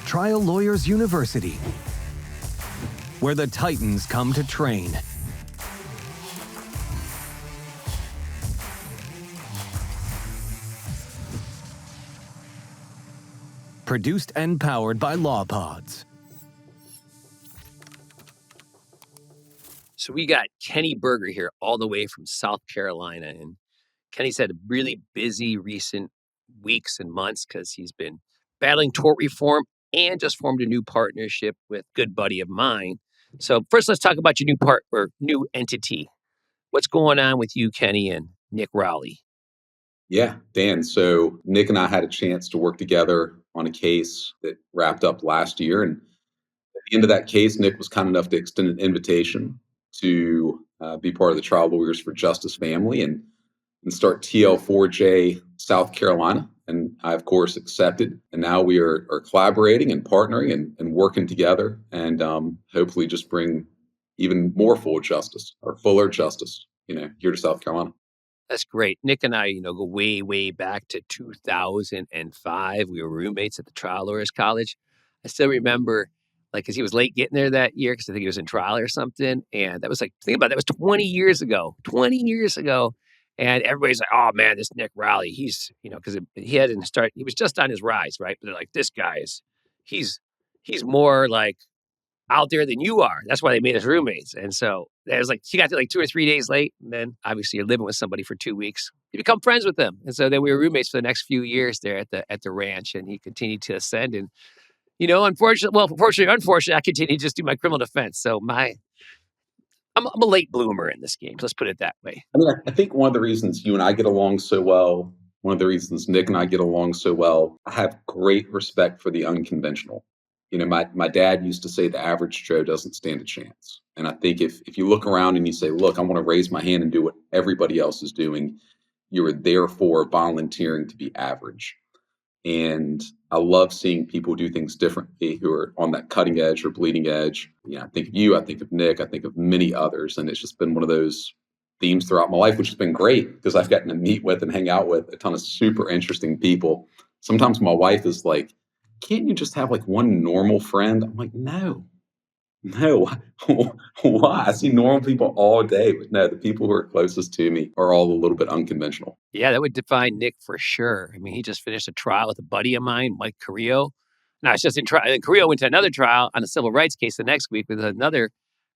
Trial Lawyers University, where the Titans come to train. Produced and powered by LawPods. So we got Kenny Berger here all the way from South Carolina. And Kenny's had a really busy recent weeks and months because he's been battling tort reform and just formed a new partnership with a good buddy of mine. So first, let's talk about your new entity. What's going on with you, Kenny, and Nick Rowley? Yeah, Dan. So Nick and I had a chance to work together on a case that wrapped up last year. And at the end of that case, Nick was kind enough to extend an invitation to be part of the Trial Lawyers for Justice family and start TL4J South Carolina. And I, of course, accepted. And now we are collaborating and partnering and working together and hopefully just bring even more fuller justice here to South Carolina. That's great. Nick and I, go way, way back to 2005. We were roommates at the Trial Lawyers College. I still remember, because he was late getting there that year because I think he was in trial or something. And that was think about it, that was 20 years ago. 20 years ago. And everybody's like, oh, man, this Nick Rowley, he's, because he was just on his rise, right? But they're like, this guy he's more like out there than you are. That's why they made us roommates. And so it was he got there 2 or 3 days late. And then obviously you're living with somebody for 2 weeks. You become friends with them. And so then we were roommates for the next few years there at the ranch. And he continued to ascend. And, unfortunately, I continued to just do my criminal defense. So I'm a late bloomer in this game. Let's put it that way. I mean, I think one of the reasons you and I get along so well, one of the reasons Nick and I get along so well, I have great respect for the unconventional. My dad used to say the average Joe doesn't stand a chance. And I think if you look around and you say, look, I want to raise my hand and do what everybody else is doing, you are therefore volunteering to be average. And I love seeing people do things differently who are on that cutting edge or bleeding edge. I think of you, I think of Nick, I think of many others. And it's just been one of those themes throughout my life, which has been great because I've gotten to meet with and hang out with a ton of super interesting people. Sometimes my wife is like, can't you just have one normal friend? I'm like, no. Why? I see normal people all day, but no, the people who are closest to me are all a little bit unconventional. Yeah, that would define Nick for sure. I mean, he just finished a trial with a buddy of mine, Mike Carrillo. No, it's just in trial. And Carrillo went to another trial on a civil rights case the next week with another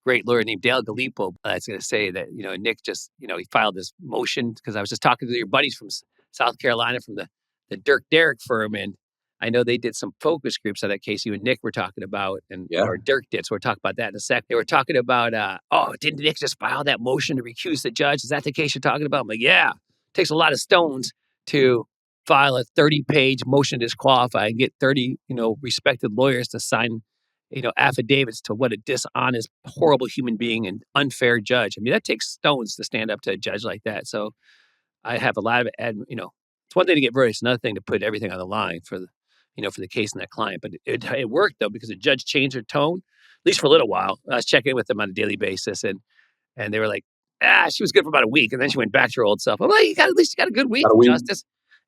great lawyer named Dale Gallipo. I was going to say that, Nick just, he filed this motion because I was just talking to your buddies from South Carolina from the Dirk Derrick firm. And I know they did some focus groups on that case you and Nick were talking about, or Dirk did. So we'll talk about that in a sec. They were talking about, didn't Nick just file that motion to recuse the judge? Is that the case you're talking about? I'm like, yeah. It takes a lot of stones to file a 30-page motion to disqualify and get 30, respected lawyers to sign, affidavits to what a dishonest, horrible human being and unfair judge. I mean, that takes stones to stand up to a judge like that. So I have a lot of, it's one thing to get verdicts, another thing to put everything on the line for the case and that client. But it worked, though, because the judge changed her tone, at least for a little while. I was checking in with them on a daily basis, and they were like, she was good for about a week, and then she went back to her old self. I'm like, at least you got a good week, Justice.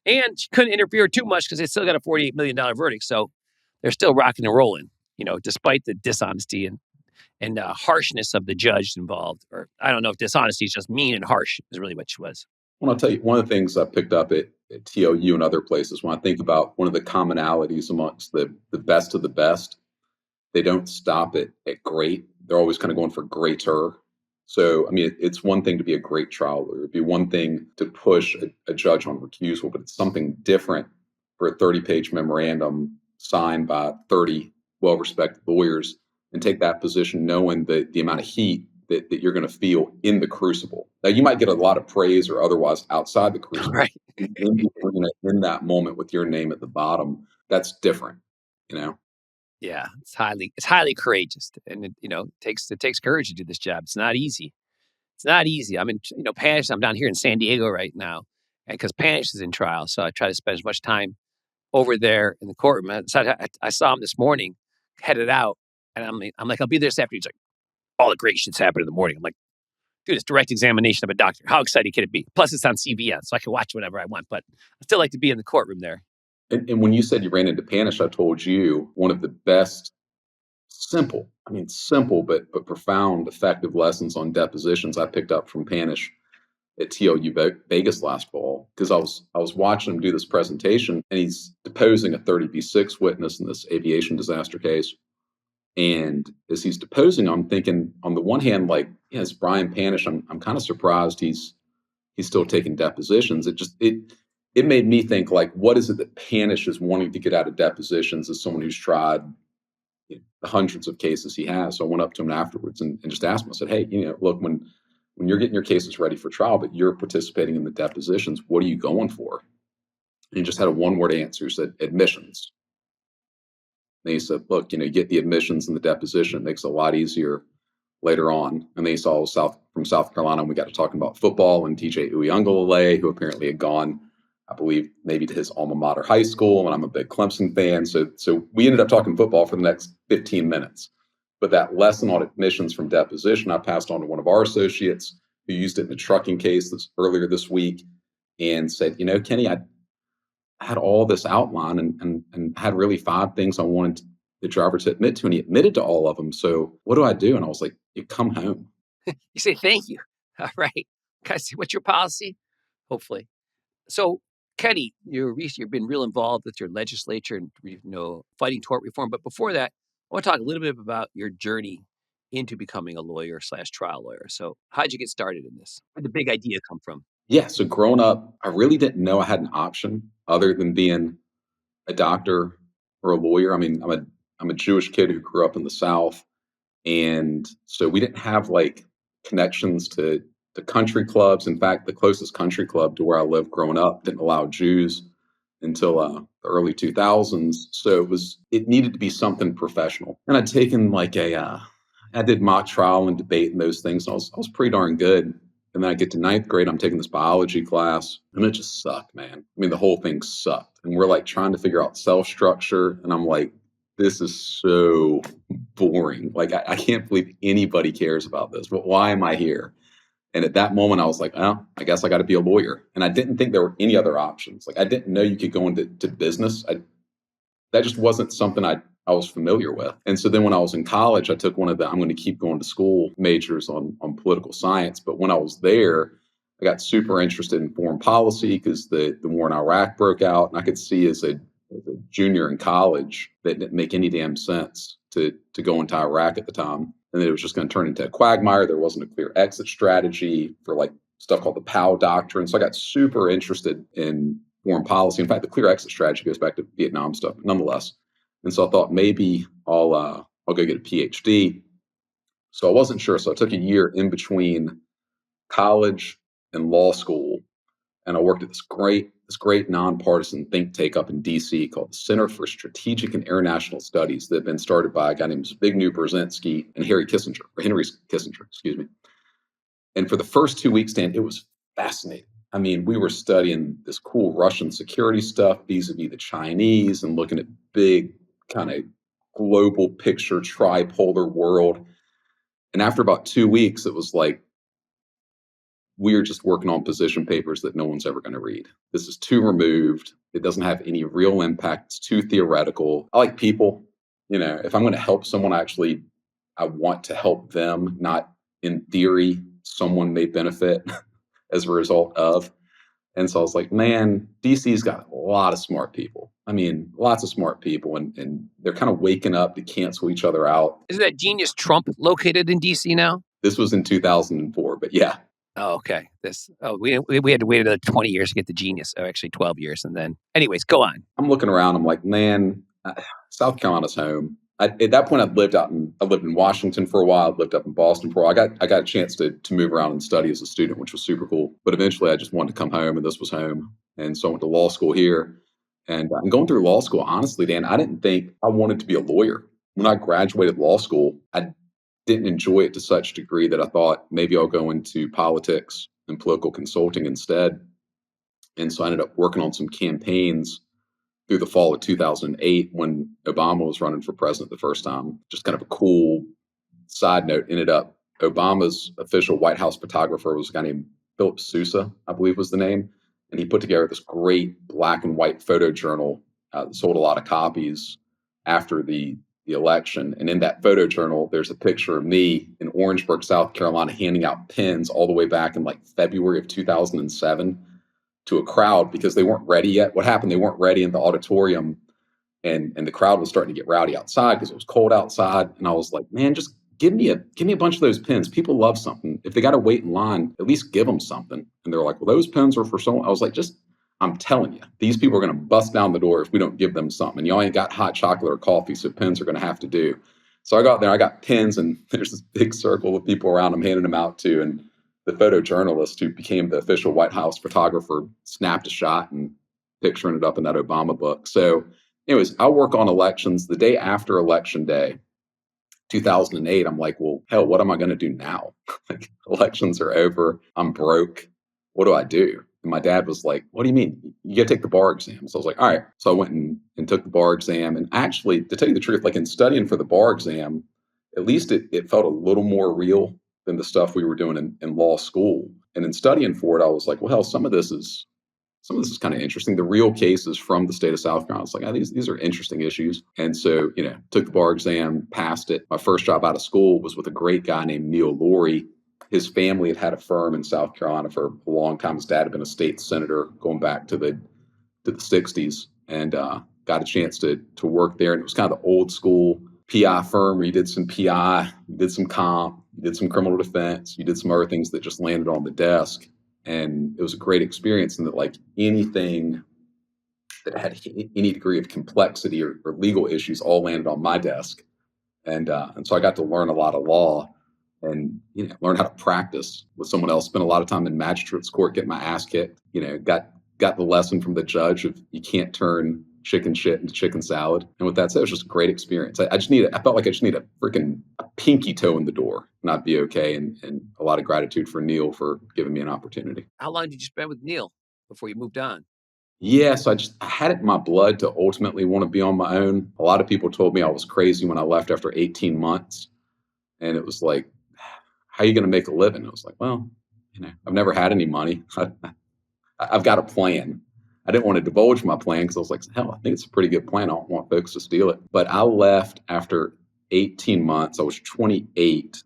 And she couldn't interfere too much because they still got a $48 million verdict. So they're still rocking and rolling, despite the dishonesty and harshness of the judge involved. Or I don't know if dishonesty is just mean and harsh is really what she was. Well, I'll tell you, one of the things I picked up at TLU and other places, when I think about one of the commonalities amongst the best of the best, they don't stop at great. They're always kind of going for greater. So, I mean, it's one thing to be a great trial lawyer. It'd be one thing to push a judge on recusal, but it's something different for a 30-page memorandum signed by 30 well-respected lawyers and take that position knowing the amount of heat that you're going to feel in the crucible. Now, you might get a lot of praise or otherwise outside the crucible. Right. In that moment with your name at the bottom, that's different, Yeah, it's highly courageous, and it takes courage to do this job. It's not easy. I'm in Panish. I'm down here in San Diego right now, and because Panish is in trial, so I try to spend as much time over there in the courtroom. So I saw him this morning, headed out, and I'm like, I'll be there this afternoon. He's like, all the great shit's happened in the morning. I'm like, dude, it's direct examination of a doctor. How exciting can it be? Plus, it's on CBS, so I can watch whenever I want. But I still like to be in the courtroom there. And when you said you ran into Panish, I told you one of the best simple but profound, effective lessons on depositions I picked up from Panish at TLU Vegas last fall, because I was watching him do this presentation, and he's deposing a 30B6 witness in this aviation disaster case. And as he's deposing, I'm thinking, on the one hand, like, yeah, it's Brian Panish. I'm kind of surprised he's still taking depositions. It made me think, like, what is it that Panish is wanting to get out of depositions as someone who's tried the hundreds of cases he has. So I went up to him afterwards and just asked him. I said, hey, look, when you're getting your cases ready for trial, but you're participating in the depositions, what are you going for? And he just had a one-word answer. He said, admissions. And he said, look, you get the admissions and the deposition. It makes it a lot easier later on. And then he saw from South Carolina, and we got to talking about football and TJ Uyunglele, who apparently had gone, I believe, maybe to his alma mater high school, and I'm a big Clemson fan. So we ended up talking football for the next 15 minutes. But that lesson on admissions from deposition, I passed on to one of our associates who used it in a trucking case earlier this week, and said, Kenny, I had all this outline and had really 5 things I wanted the driver to admit to, and he admitted to all of them. So what do I do? And I was like, you come home. You say, thank you. All right. Can I see what's your policy? Hopefully. So, Kenny, you've been real involved with your legislature and, fighting tort reform. But before that, I want to talk a little bit about your journey into becoming a lawyer/trial lawyer. So how'd you get started in this? Where'd the big idea come from? Yeah. So growing up, I really didn't know I had an option other than being a doctor or a lawyer. I mean, I'm a Jewish kid who grew up in the South. And so we didn't have like connections to country clubs. In fact, the closest country club to where I lived growing up didn't allow Jews until the early 2000s. So it needed to be something professional. And I'd taken I did mock trial and debate and those things. And I was pretty darn good. And then I get to 9th grade, I'm taking this biology class, and it just sucked, man. I mean, the whole thing sucked. And we're like trying to figure out cell structure. And I'm like, this is so boring. Like, I can't believe anybody cares about this. But why am I here? And at that moment, I was like, oh, I guess I got to be a lawyer. And I didn't think there were any other options. Like, I didn't know you could go into business. That just wasn't something I was familiar with. And so then when I was in college, I took one of the I'm going to keep going to school majors on political science. But when I was there, I got super interested in foreign policy because the war in Iraq broke out. And I could see as a junior in college that didn't make any damn sense to go into Iraq at the time. And it was just going to turn into a quagmire. There wasn't a clear exit strategy for like stuff called the Powell Doctrine. So I got super interested in foreign policy. In fact, the clear exit strategy goes back to Vietnam stuff, nonetheless. And so I thought maybe I'll go get a PhD. So I wasn't sure. So I took a year in between college and law school, and I worked at this great nonpartisan think tank up in DC called the Center for Strategic and International Studies that had been started by a guy named Zbigniew Brzezinski and Henry Kissinger, excuse me. And for the first 2 weeks, Dan, it was fascinating. I mean, we were studying this cool Russian security stuff vis-a-vis the Chinese and looking at big kind of global picture, tripolar world. And after about 2 weeks, it was like, we're just working on position papers that no one's ever going to read. This is too removed. It doesn't have any real impact. It's too theoretical. I like people. If I'm going to help someone, I want to help them, not in theory, someone may benefit as a result of. And so I was like, man, DC's got a lot of smart people. I mean, lots of smart people, and they're kind of waking up to cancel each other out. Isn't that genius Trump located in DC now? This was in 2004, but yeah. Oh, okay. We had to wait another 20 years to get the genius. Oh, actually 12 years. And then, anyways, go on. I'm looking around. I'm like, man, South Carolina's home. At that point, I lived in Washington for a while. I lived up in Boston for a while. I got a chance to move around and study as a student, which was super cool. But eventually, I just wanted to come home, and this was home. And so I went to law school here. And going through law school, honestly, Dan, I didn't think I wanted to be a lawyer. When I graduated law school, I didn't enjoy it to such a degree that I thought maybe I'll go into politics and political consulting instead. And so I ended up working on some campaigns through the fall of 2008 when Obama was running for president the first time. Just kind of a cool side note, ended up Obama's official White House photographer was a guy named Philip Sousa, I believe was the name. And he put together this great black and white photo journal sold a lot of copies after the election. And in that photo journal, there's a picture of me in Orangeburg, South Carolina, handing out pins all the way back in like February of 2007 to a crowd because they weren't ready yet. What happened? They weren't ready in the auditorium, and the crowd was starting to get rowdy outside because it was cold outside. And I was like, man, just give me a bunch of those pins. People love something. If they got to wait in line, at least give them something. And they're like, well, those pins are for someone. I was like, I'm telling you, these people are going to bust down the door if we don't give them something. Y'all ain't got hot chocolate or coffee, so pins are going to have to do. So I got there, I got pins, and there's this big circle of people around. I'm handing them out to, and the photojournalist who became the official White House photographer snapped a shot and picturing it up in that Obama book. So anyways, I work on elections. The day after Election Day, 2008, I'm like, well, hell, what am I going to do now? Like, elections are over. I'm broke. What do I do? And my dad was like, what do you mean? You got to take the bar exam. So I was like, all right. So I went and took the bar exam. And actually, to tell you the truth, like in studying for the bar exam, at least it felt a little more real than the stuff we were doing in law school. And in studying for it, I was like, well, hell, some of this is kind of interesting. The real cases from the state of South Carolina, it's like, oh, these are interesting issues. And so, took the bar exam, passed it. My first job out of school was with a great guy named Neil Laurie. His family had a firm in South Carolina for a long time. His dad had been a state senator going back to the 60s, and got a chance to work there. And it was kind of the old school PI firm where you did some PI, you did some comp, you did some criminal defense, you did some other things that just landed on the desk. And it was a great experience in that, like, anything that had any degree of complexity or legal issues all landed on my desk. And so I got to learn a lot of law and, learn how to practice with someone else. Spent a lot of time in magistrate's court getting my ass kicked. Got the lesson from the judge of you can't turn chicken shit into chicken salad. And with that said, it was just a great experience. I felt like I just need a pinky toe in the door and I'd be okay. And a lot of gratitude for Neil for giving me an opportunity. How long did you spend with Neil before you moved on? Yeah, so I had it in my blood to ultimately want to be on my own. A lot of people told me I was crazy when I left after 18 months. And it was like, how are you going to make a living? I was like, well, I've never had any money. I've got a plan. I didn't want to divulge my plan because I was like, hell, I think it's a pretty good plan. I don't want folks to steal it. But I left after 18 months. I was 28.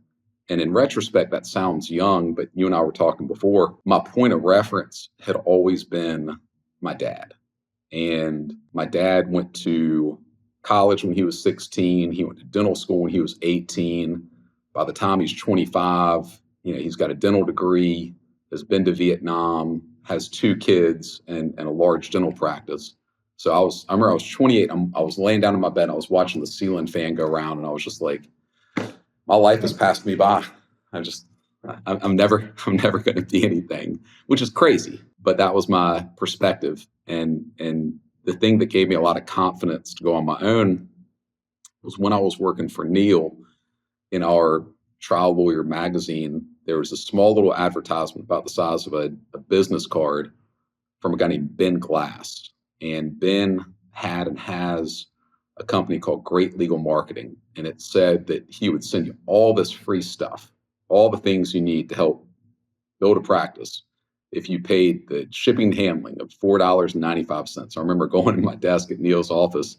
And in retrospect, that sounds young, but you and I were talking before. My point of reference had always been my dad. And my dad went to college when he was 16. He went to dental school when he was 18. By the time he's 25, he's got a dental degree, has been to Vietnam, has 2 kids and a large dental practice. So I remember I was 28. I was laying down in my bed. I was watching the ceiling fan go around, and I was just like, my life has passed me by. I'm never going to be anything, which is crazy. But that was my perspective. And the thing that gave me a lot of confidence to go on my own was when I was working for Neil in our trial lawyer magazine. There was a small little advertisement about the size of a business card from a guy named Ben Glass. And Ben had and has a company called Great Legal Marketing. And it said that he would send you all this free stuff, all the things you need to help build a practice if you paid the shipping and handling of $4.95. I remember going to my desk at Neil's office,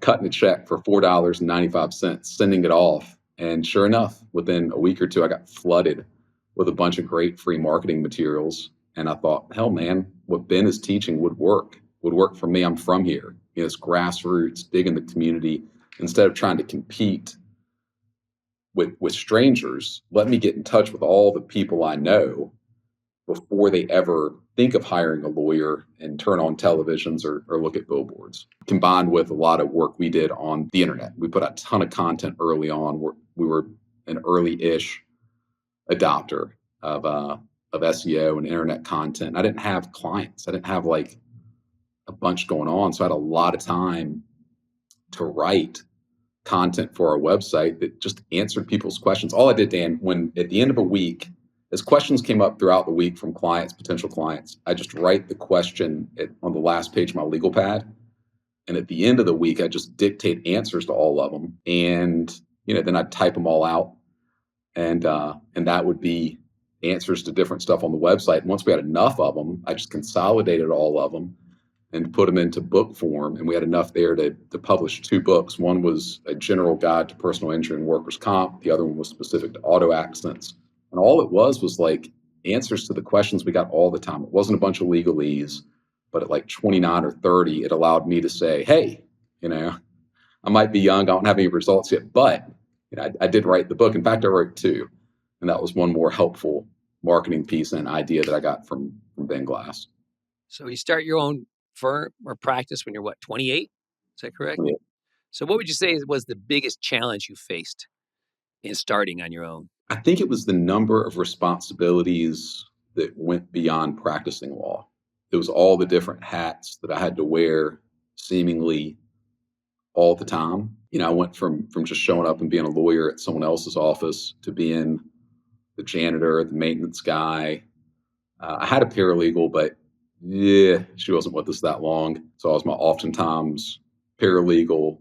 cutting a check for $4.95, sending it off. And sure enough, within a week or two, I got flooded with a bunch of great free marketing materials. And I thought, hell, man, what Ben is teaching would work for me. I'm from here. It's grassroots, big in the community. Instead of trying to compete with strangers, let me get in touch with all the people I know before they ever think of hiring a lawyer and turn on televisions or look at billboards. Combined with a lot of work we did on the internet. We put a ton of content early on. We were an early-ish adopter of SEO and internet content. I didn't have clients. I didn't have like a bunch going on. So I had a lot of time to write content for our website that just answered people's questions. All I did, Dan, when at the end of a week, as questions came up throughout the week from clients, potential clients, I just write the question on the last page of my legal pad. And at the end of the week, I just dictate answers to all of them. And, then I'd type them all out. And that would be answers to different stuff on the website. And once we had enough of them, I just consolidated all of them and put them into book form. And we had enough there to publish 2 books. One was a general guide to personal injury and workers' comp. The other one was specific to auto accidents. And all it was like answers to the questions we got all the time. It wasn't a bunch of legalese, but at like 29 or 30, it allowed me to say, hey, I might be young, I don't have any results yet, but I did write the book. In fact, I wrote 2. And that was one more helpful marketing piece and idea that I got from Ben Glass. So you start your own firm or practice when you're 28? Is that correct? Yeah. So what would you say was the biggest challenge you faced in starting on your own? I think it was the number of responsibilities that went beyond practicing law. It was all the different hats that I had to wear seemingly all the time. I went from just showing up and being a lawyer at someone else's office to being the janitor, the maintenance guy. I had a paralegal, but she wasn't with us that long. So I was my oftentimes paralegal.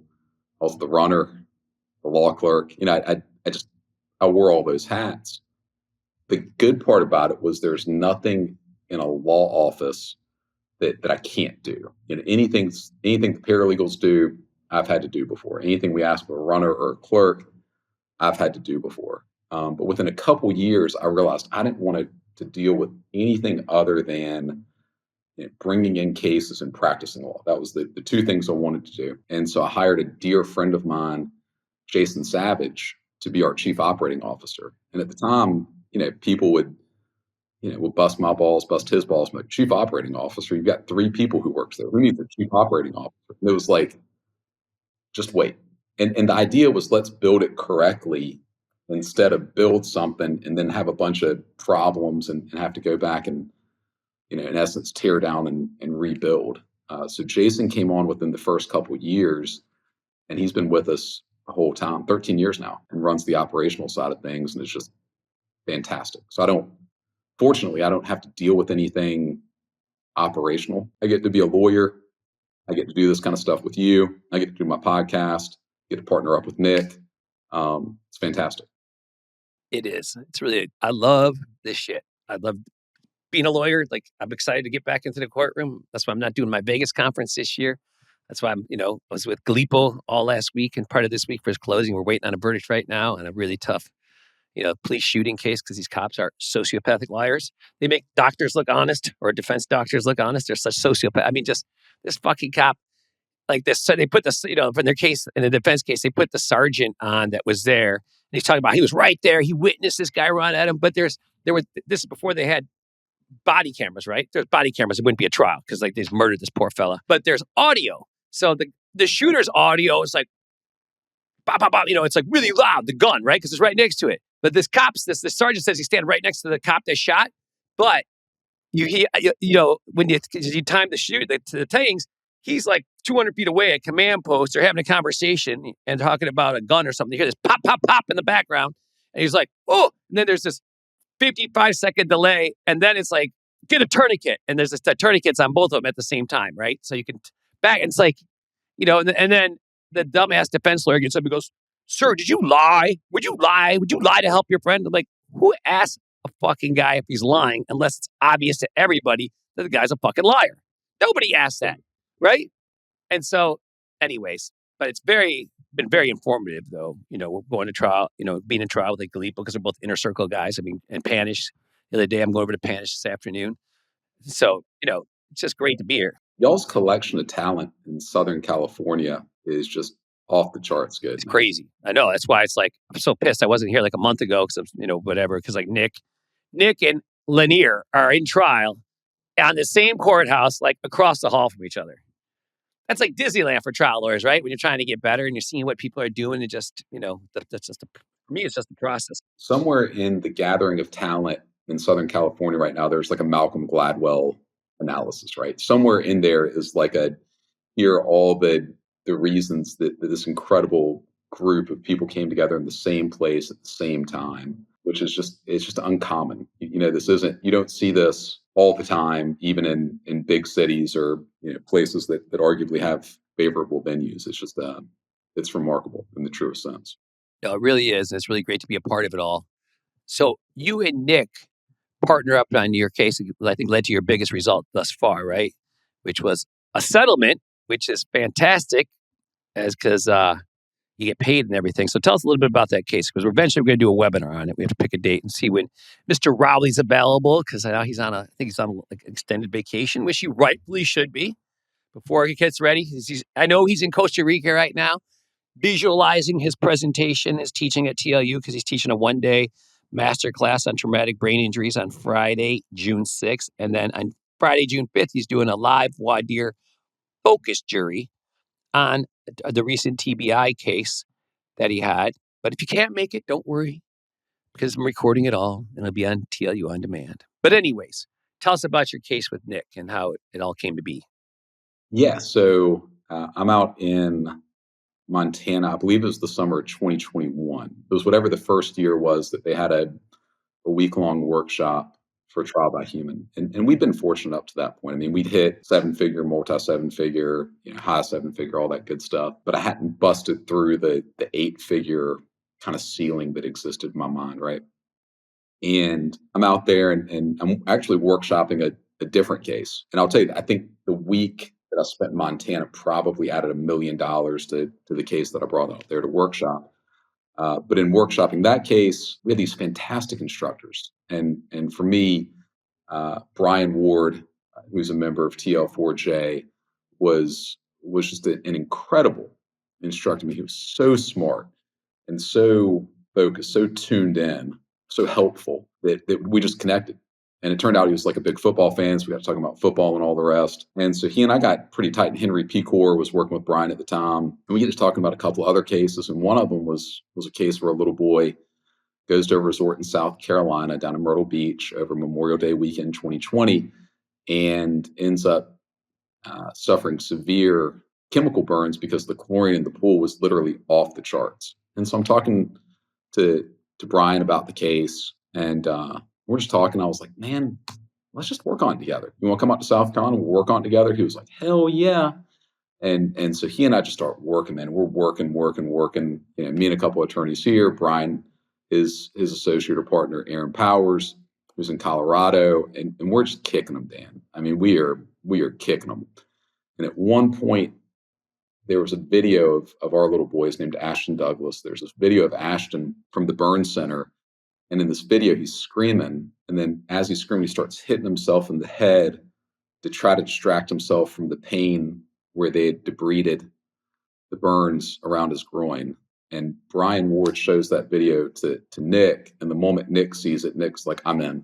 I was the runner, the law clerk. I wore all those hats. The good part about it was there's nothing in a law office that I can't do. Anything the paralegals do, I've had to do before. Anything we ask for a runner or a clerk, I've had to do before. But within a couple years, I realized I didn't want to deal with anything other than bringing in cases and practicing law. That was the 2 things I wanted to do. And so I hired a dear friend of mine, Jason Savage, to be our chief operating officer. And at the time, people would bust my balls, bust his balls. I'm like, chief operating officer, you've got 3 people who works there. Who needs a chief operating officer? And it was like, just wait. And the idea was, let's build it correctly instead of build something and then have a bunch of problems and have to go back and, in essence, tear down and rebuild. So Jason came on within the first couple of years, and he's been with us the whole time, 13 years now, and runs the operational side of things. And it's just fantastic. So fortunately, I don't have to deal with anything operational. I get to be a lawyer. I get to do this kind of stuff with you. I get to do my podcast, get to partner up with Nick. It's fantastic. It is. It's really, I love this shit. I love being a lawyer. Like, I'm excited to get back into the courtroom. That's why I'm not doing my Vegas conference this year. That's why I was with Gallipo all last week and part of this week for his closing. We're waiting on a verdict right now and a really tough, police shooting case because these cops are sociopathic liars. They make doctors look honest or defense doctors look honest. They're such sociopaths. I mean, just this fucking cop like this. So they put this, in their case, in the defense case, they put the sergeant on that was there. And he's talking about he was right there. He witnessed this guy run at him. But this is before they had body cameras, right? There's body cameras. It wouldn't be a trial because they just murdered this poor fella. But there's audio. So the shooter's audio is like, bop, bop, bop, it's like really loud, the gun, right? Because it's right next to it. But the sergeant says he's standing right next to the cop that shot. But when you time the things, he's like 200 feet away at command post. They're having a conversation and talking about a gun or something. You hear this pop, pop, pop in the background. And he's like, oh, and then there's this 55-second delay. And then it's like, get a tourniquet. And there's the tourniquets on both of them at the same time, right? So you can back. And it's like, and then the dumbass defense lawyer gets up and goes, sir, did you lie? Would you lie? Would you lie to help your friend? I'm like, who asked a fucking guy if he's lying unless it's obvious to everybody that the guy's a fucking liar? Nobody asked that, right? And so, anyways, but it's been very informative, though. We're going to trial, being in trial with Gallipo because they're both inner circle guys. I mean, and Panish. The other day, I'm going over to Panish this afternoon. So, it's just great to be here. Y'all's collection of talent in Southern California is just off the charts good. It's crazy. I know. That's why it's like, I'm so pissed I wasn't here like a month ago because of, whatever. Because like Nick and Lanier are in trial on the same courthouse, like across the hall from each other. That's like Disneyland for trial lawyers, right? When you're trying to get better and you're seeing what people are doing and just, that's just, for me, it's just the process. Somewhere in the gathering of talent in Southern California right now, there's like a Malcolm Gladwell analysis, right? Somewhere in there is like here are all the reasons that this incredible group of people came together in the same place at the same time, which is it's just uncommon. You don't see this all the time, even in big cities or places that arguably have favorable venues. It's just it's remarkable in the truest sense. No, it really is. And it's really great to be a part of it all. So you and Nick partner up on your case, I think led to your biggest result thus far, right? Which was a settlement, which is fantastic because you get paid and everything. So tell us a little bit about that case, because we're eventually going to do a webinar on it. We have to pick a date and see when Mr. Rowley's available, because I know I think he's on like extended vacation, which he rightfully should be before he gets ready. I know he's in Costa Rica right now, visualizing his presentation, his teaching at TLU, because he's teaching a one-day master class on traumatic brain injuries on Friday, June 6th. And then on Friday, June 5th, he's doing a live voir dire focus jury on the recent TBI case that he had. But if you can't make it, don't worry, because I'm recording it all and it'll be on TLU On Demand. But anyways, tell us about your case with Nick and how it all came to be. Yeah, so I'm out in Montana. I believe it was the summer of 2021. It was whatever the first year was that they had a week-long workshop for trial by human. And we've been fortunate up to that point. I mean, we'd hit seven-figure, multi-seven-figure, high seven-figure, all that good stuff. But I hadn't busted through the eight-figure kind of ceiling that existed in my mind, right? And I'm out there and I'm actually workshopping a different case. And I'll tell you, I think the week that I spent in Montana probably added $1 million to the case that I brought out there to workshop. But in workshopping that case, we had these fantastic instructors. And for me, Brian Ward, who's a member of TL4J, was just an incredible instructor. I mean, he was so smart and so focused, so tuned in, so helpful that we just connected. And it turned out he was like a big football fan, so we got to talk about football and all the rest. And so he and I got pretty tight. And Henry Pecor was working with Brian at the time. And we get to talking about a couple of other cases. And one of them was a case where a little boy goes to a resort in South Carolina down in Myrtle Beach over Memorial Day weekend 2020 and ends up suffering severe chemical burns because the chlorine in the pool was literally off the charts. And so I'm talking to Brian about the case, and we're just talking. I was like, man, let's just work on it together. You want to come out to South Carolina? We'll work on it together. He was like, hell yeah. And so he and I just start working, man. We're working. Me and a couple of attorneys here. Brian is his associate or partner, Aaron Powers, who's in Colorado, and we're just kicking them, Dan. I mean, we are kicking them. And at one point, there was a video of our little boys named Ashton Douglas. There's this video of Ashton from the burn center. And in this video, he's screaming. And then as he's screaming, he starts hitting himself in the head to try to distract himself from the pain where they had debrided the burns around his groin. And Brian Ward shows that video to Nick. And the moment Nick sees it, Nick's like, I'm in.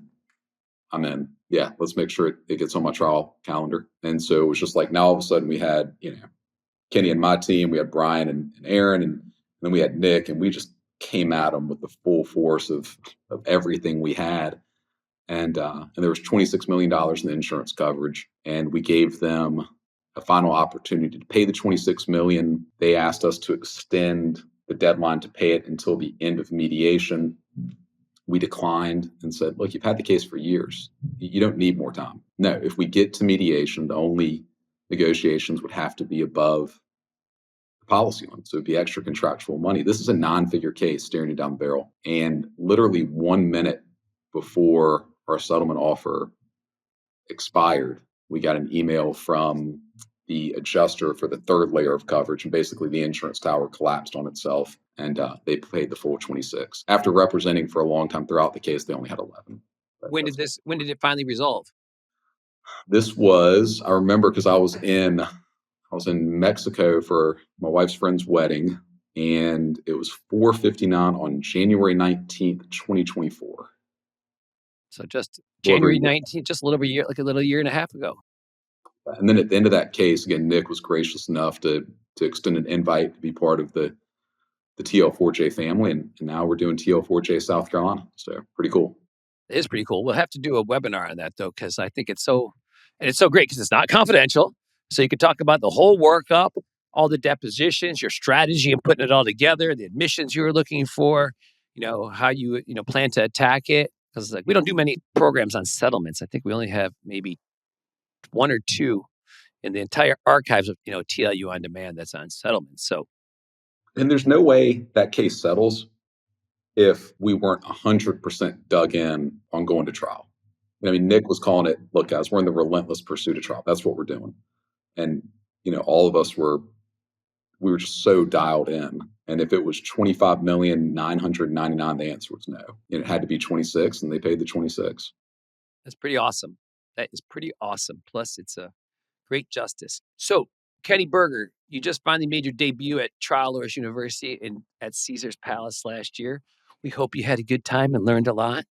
Yeah, let's make sure it gets on my trial calendar. And so it was just like, now all of a sudden we had, Kenny and my team, we had Brian and Aaron, and then we had Nick, and we just came at them with the full force of everything we had. And there was $26 million in insurance coverage, and we gave them a final opportunity to pay the $26 million. They asked us to extend the deadline to pay it until the end of mediation. We declined and said, look, you've had the case for years. You don't need more time. No, if we get to mediation, the only negotiations would have to be above the policy limit. So it'd be extra contractual money. This is a nine-figure case staring you down the barrel. And literally 1 minute before our settlement offer expired, we got an email from the adjuster for the third layer of coverage. And basically the insurance tower collapsed on itself, and they paid the full 26. After representing for a long time throughout the case, they only had 11. When did it finally resolve? This was, I remember, because I was in Mexico for my wife's friend's wedding, and it was 4:59 on January 19th, 2024. So just January 19th, just a little year and a half ago. And then at the end of that case, again, Nick was gracious enough to extend an invite to be part of the TL4J family, and now we're doing TL4J South Carolina. So pretty cool. It is pretty cool. We'll have to do a webinar on that, though, because I think it's so great because it's not confidential. So you can talk about the whole workup, all the depositions, your strategy and putting it all together, the admissions you were looking for, how you plan to attack it. Because we don't do many programs on settlements. I think we only have maybe one or two in the entire archives of TLU On Demand that's on settlements. So, and there's no way that case settles if we weren't 100% dug in on going to trial. I mean, Nick was calling it, look, guys, we're in the relentless pursuit of trial. That's what we're doing. And, all of us we were just so dialed in. And if it was 25,999,000, the answer was no. It had to be 26, and they paid the 26. That's pretty awesome. That is pretty awesome. Plus, it's a great justice. So, Kenny Berger, you just finally made your debut at Trial Lawyers University at Caesar's Palace last year. We hope you had a good time and learned a lot.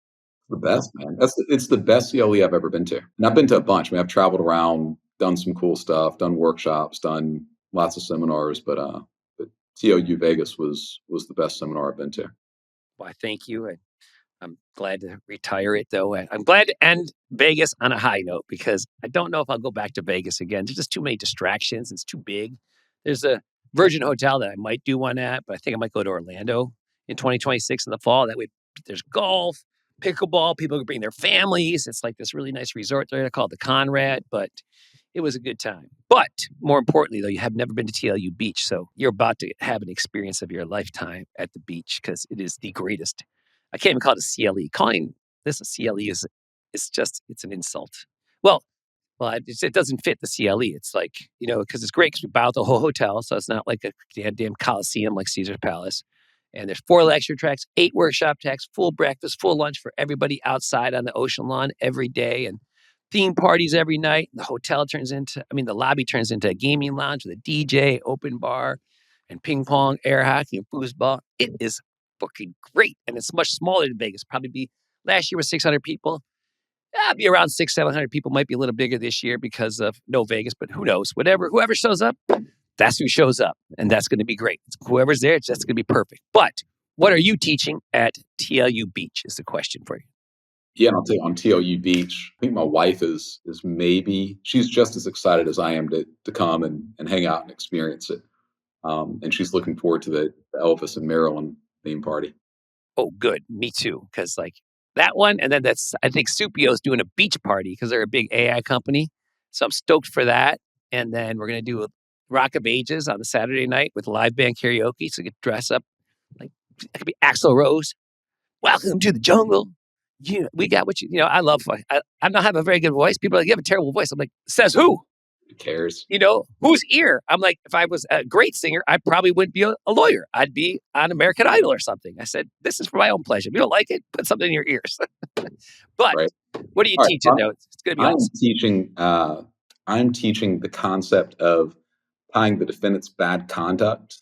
The best, man. It's the best CLE I've ever been to. And I've been to a bunch. I mean, I've traveled around, done some cool stuff, done workshops, done lots of seminars, but TLU Vegas was the best seminar I've been to. Why, thank you. I'm glad to retire it, though. I'm glad to end Vegas on a high note because I don't know if I'll go back to Vegas again. There's just too many distractions. It's too big. There's a Virgin Hotel that I might do one at, but I think I might go to Orlando in 2026 in the fall. That way, there's golf, pickleball. People can bring their families. It's like this really nice resort there called the Conrad, but it was a good time. But more importantly, though, you have never been to TLU Beach, so you're about to have an experience of your lifetime at the beach because it is the greatest. I can't even call it a CLE. Calling this a CLE is it's an insult. Well, it doesn't fit the CLE. It's like, because it's great because we buy out the whole hotel, so it's not like a damn Coliseum like Caesar's Palace. And there's 4 lecture tracks, 8 workshop tracks, full breakfast, full lunch for everybody outside on the ocean lawn every day, and theme parties every night. The the lobby turns into a gaming lounge with a DJ, open bar, and ping pong, air hockey, and foosball. It is fucking great. And it's much smaller than Vegas. Last year was 600 people. It'll be around 700 people. Might be a little bigger this year because of no Vegas, but who knows? Whoever shows up, that's who shows up. And that's going to be great. Whoever's there, that's going to be perfect. But what are you teaching at TLU Beach is the question for you. Yeah, and I'll tell you, on TLU Beach, I think my wife is maybe, she's just as excited as I am to come and hang out and experience it. And she's looking forward to the Elvis and Maryland theme party. Oh, good. Me too. Because that one, and then I think Supio's doing a beach party because they're a big AI company. So I'm stoked for that. And then we're going to do a Rock of Ages on the Saturday night with live band karaoke. So you get dress up. Like, it could be Axl Rose. Welcome to the jungle. We got what I love. I don't have a very good voice. People are like, you have a terrible voice. I'm like, says who? Who cares? Whose ear? I'm like, if I was a great singer, I probably wouldn't be a lawyer. I'd be on American Idol or something. I said, this is for my own pleasure. If you don't like it, put something in your ears. But right. What are you teaching, though? It's going to be awesome. I'm teaching the concept of tying the defendant's bad conduct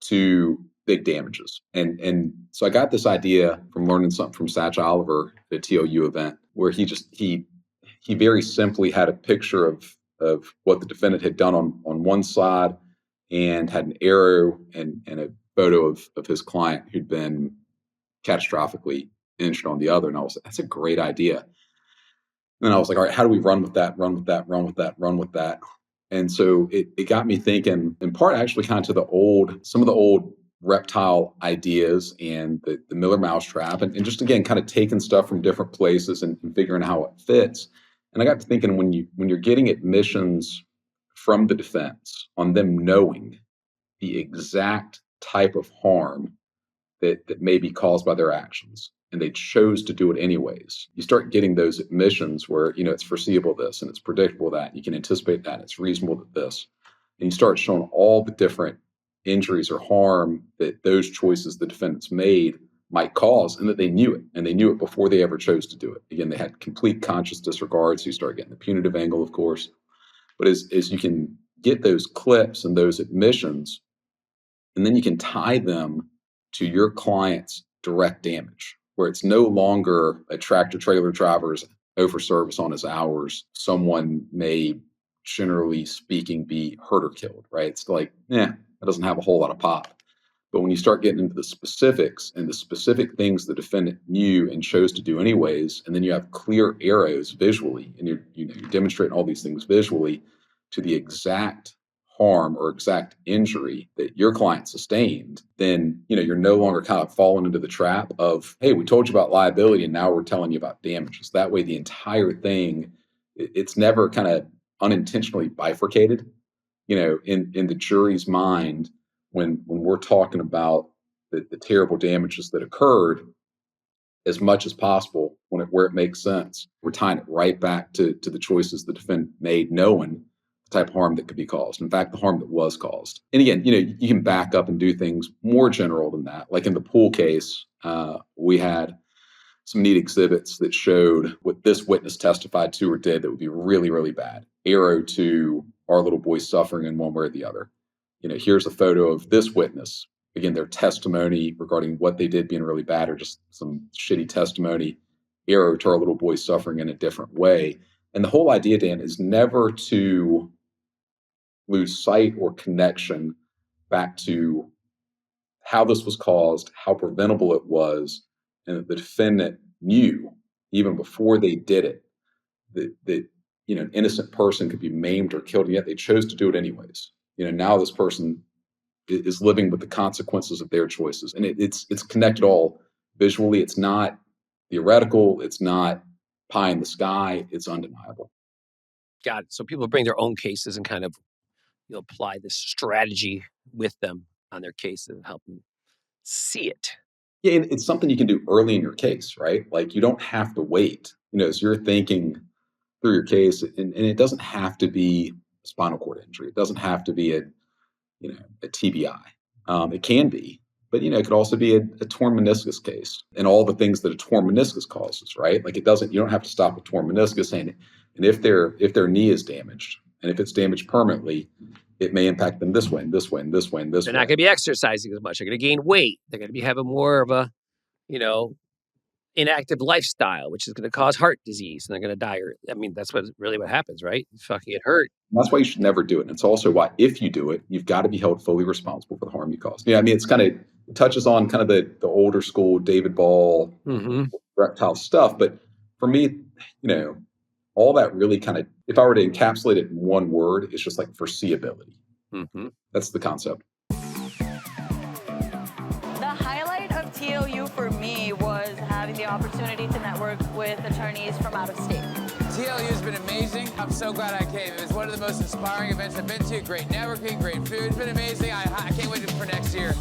to big damages. And so I got this idea from learning something from Satch Oliver at a TLU event where he very simply had a picture of what the defendant had done on one side and had an arrow and a photo of his client who'd been catastrophically injured on the other. And I was like, that's a great idea. And then I was like, all right, how do we run with that? And so it got me thinking, in part actually kind of to some of the old reptile ideas and the Miller mousetrap, and just again kind of taking stuff from different places and figuring how it fits. And I got to thinking, when you're getting admissions from the defense on them knowing the exact type of harm that may be caused by their actions, and they chose to do it anyways, you start getting those admissions where it's foreseeable this and it's predictable that, you can anticipate that, it's reasonable that this, and you start showing all the different injuries or harm that those choices the defendants made might cause, and that they knew it, and they knew it before they ever chose to do it. Again, they had complete conscious disregard, so you start getting the punitive angle, of course. But as you can get those clips and those admissions, and then you can tie them to your client's direct damage, where it's no longer a tractor trailer driver's over service on his hours. Someone may, generally speaking, be hurt or killed, right? It's like, that doesn't have a whole lot of pop. But when you start getting into the specifics and the specific things the defendant knew and chose to do anyways, and then you have clear arrows visually, and you're demonstrating all these things visually to the exact harm or exact injury that your client sustained, then you're no longer kind of falling into the trap of, hey, we told you about liability and now we're telling you about damages. That way the entire thing, it's never kind of unintentionally bifurcated. In the jury's mind, when we're talking about the terrible damages that occurred, as much as possible, where it makes sense, we're tying it right back to the choices the defendant made, knowing type of harm that could be caused. In fact, the harm that was caused. And again, you can back up and do things more general than that. Like in the pool case, we had some neat exhibits that showed what this witness testified to or did that would be really, really bad. Arrow to our little boy suffering in one way or the other. Here's a photo of this witness. Again, their testimony regarding what they did being really bad or just some shitty testimony. Arrow to our little boy suffering in a different way. And the whole idea, Dan, is never to lose sight or connection back to how this was caused, how preventable it was, and that the defendant knew even before they did it that an innocent person could be maimed or killed, and yet they chose to do it anyways. Now this person is living with the consequences of their choices, and it's connected all visually. It's not theoretical. It's not pie in the sky. It's undeniable. Got it. So people bring their own cases and kind of apply this strategy with them on their case and help them see it. Yeah, and it's something you can do early in your case, right? Like you don't have to wait. As you're thinking through your case, and it doesn't have to be a spinal cord injury. It doesn't have to be a TBI. It can be, but it could also be a torn meniscus case and all the things that a torn meniscus causes, right? Like you don't have to stop a torn meniscus, and if their knee is damaged, and if it's damaged permanently, it may impact them this way, and this way, and this way, and this way. They're not going to be exercising as much. They're going to gain weight. They're going to be having more of a, inactive lifestyle, which is going to cause heart disease, and they're going to die. That's what happens, right? You fucking get hurt. That's why you should never do it. And it's also why, if you do it, you've got to be held fully responsible for the harm you caused. It's it touches on kind of the older school David Ball, reptile stuff. But for me, all that really kind of, if I were to encapsulate it in one word, it's just like foreseeability. Mm-hmm. That's the concept. The highlight of TLU for me was having the opportunity to network with attorneys from out of state. TLU has been amazing. I'm so glad I came. It was one of the most inspiring events I've been to. Great networking, great food. It's been amazing. I can't wait for next year.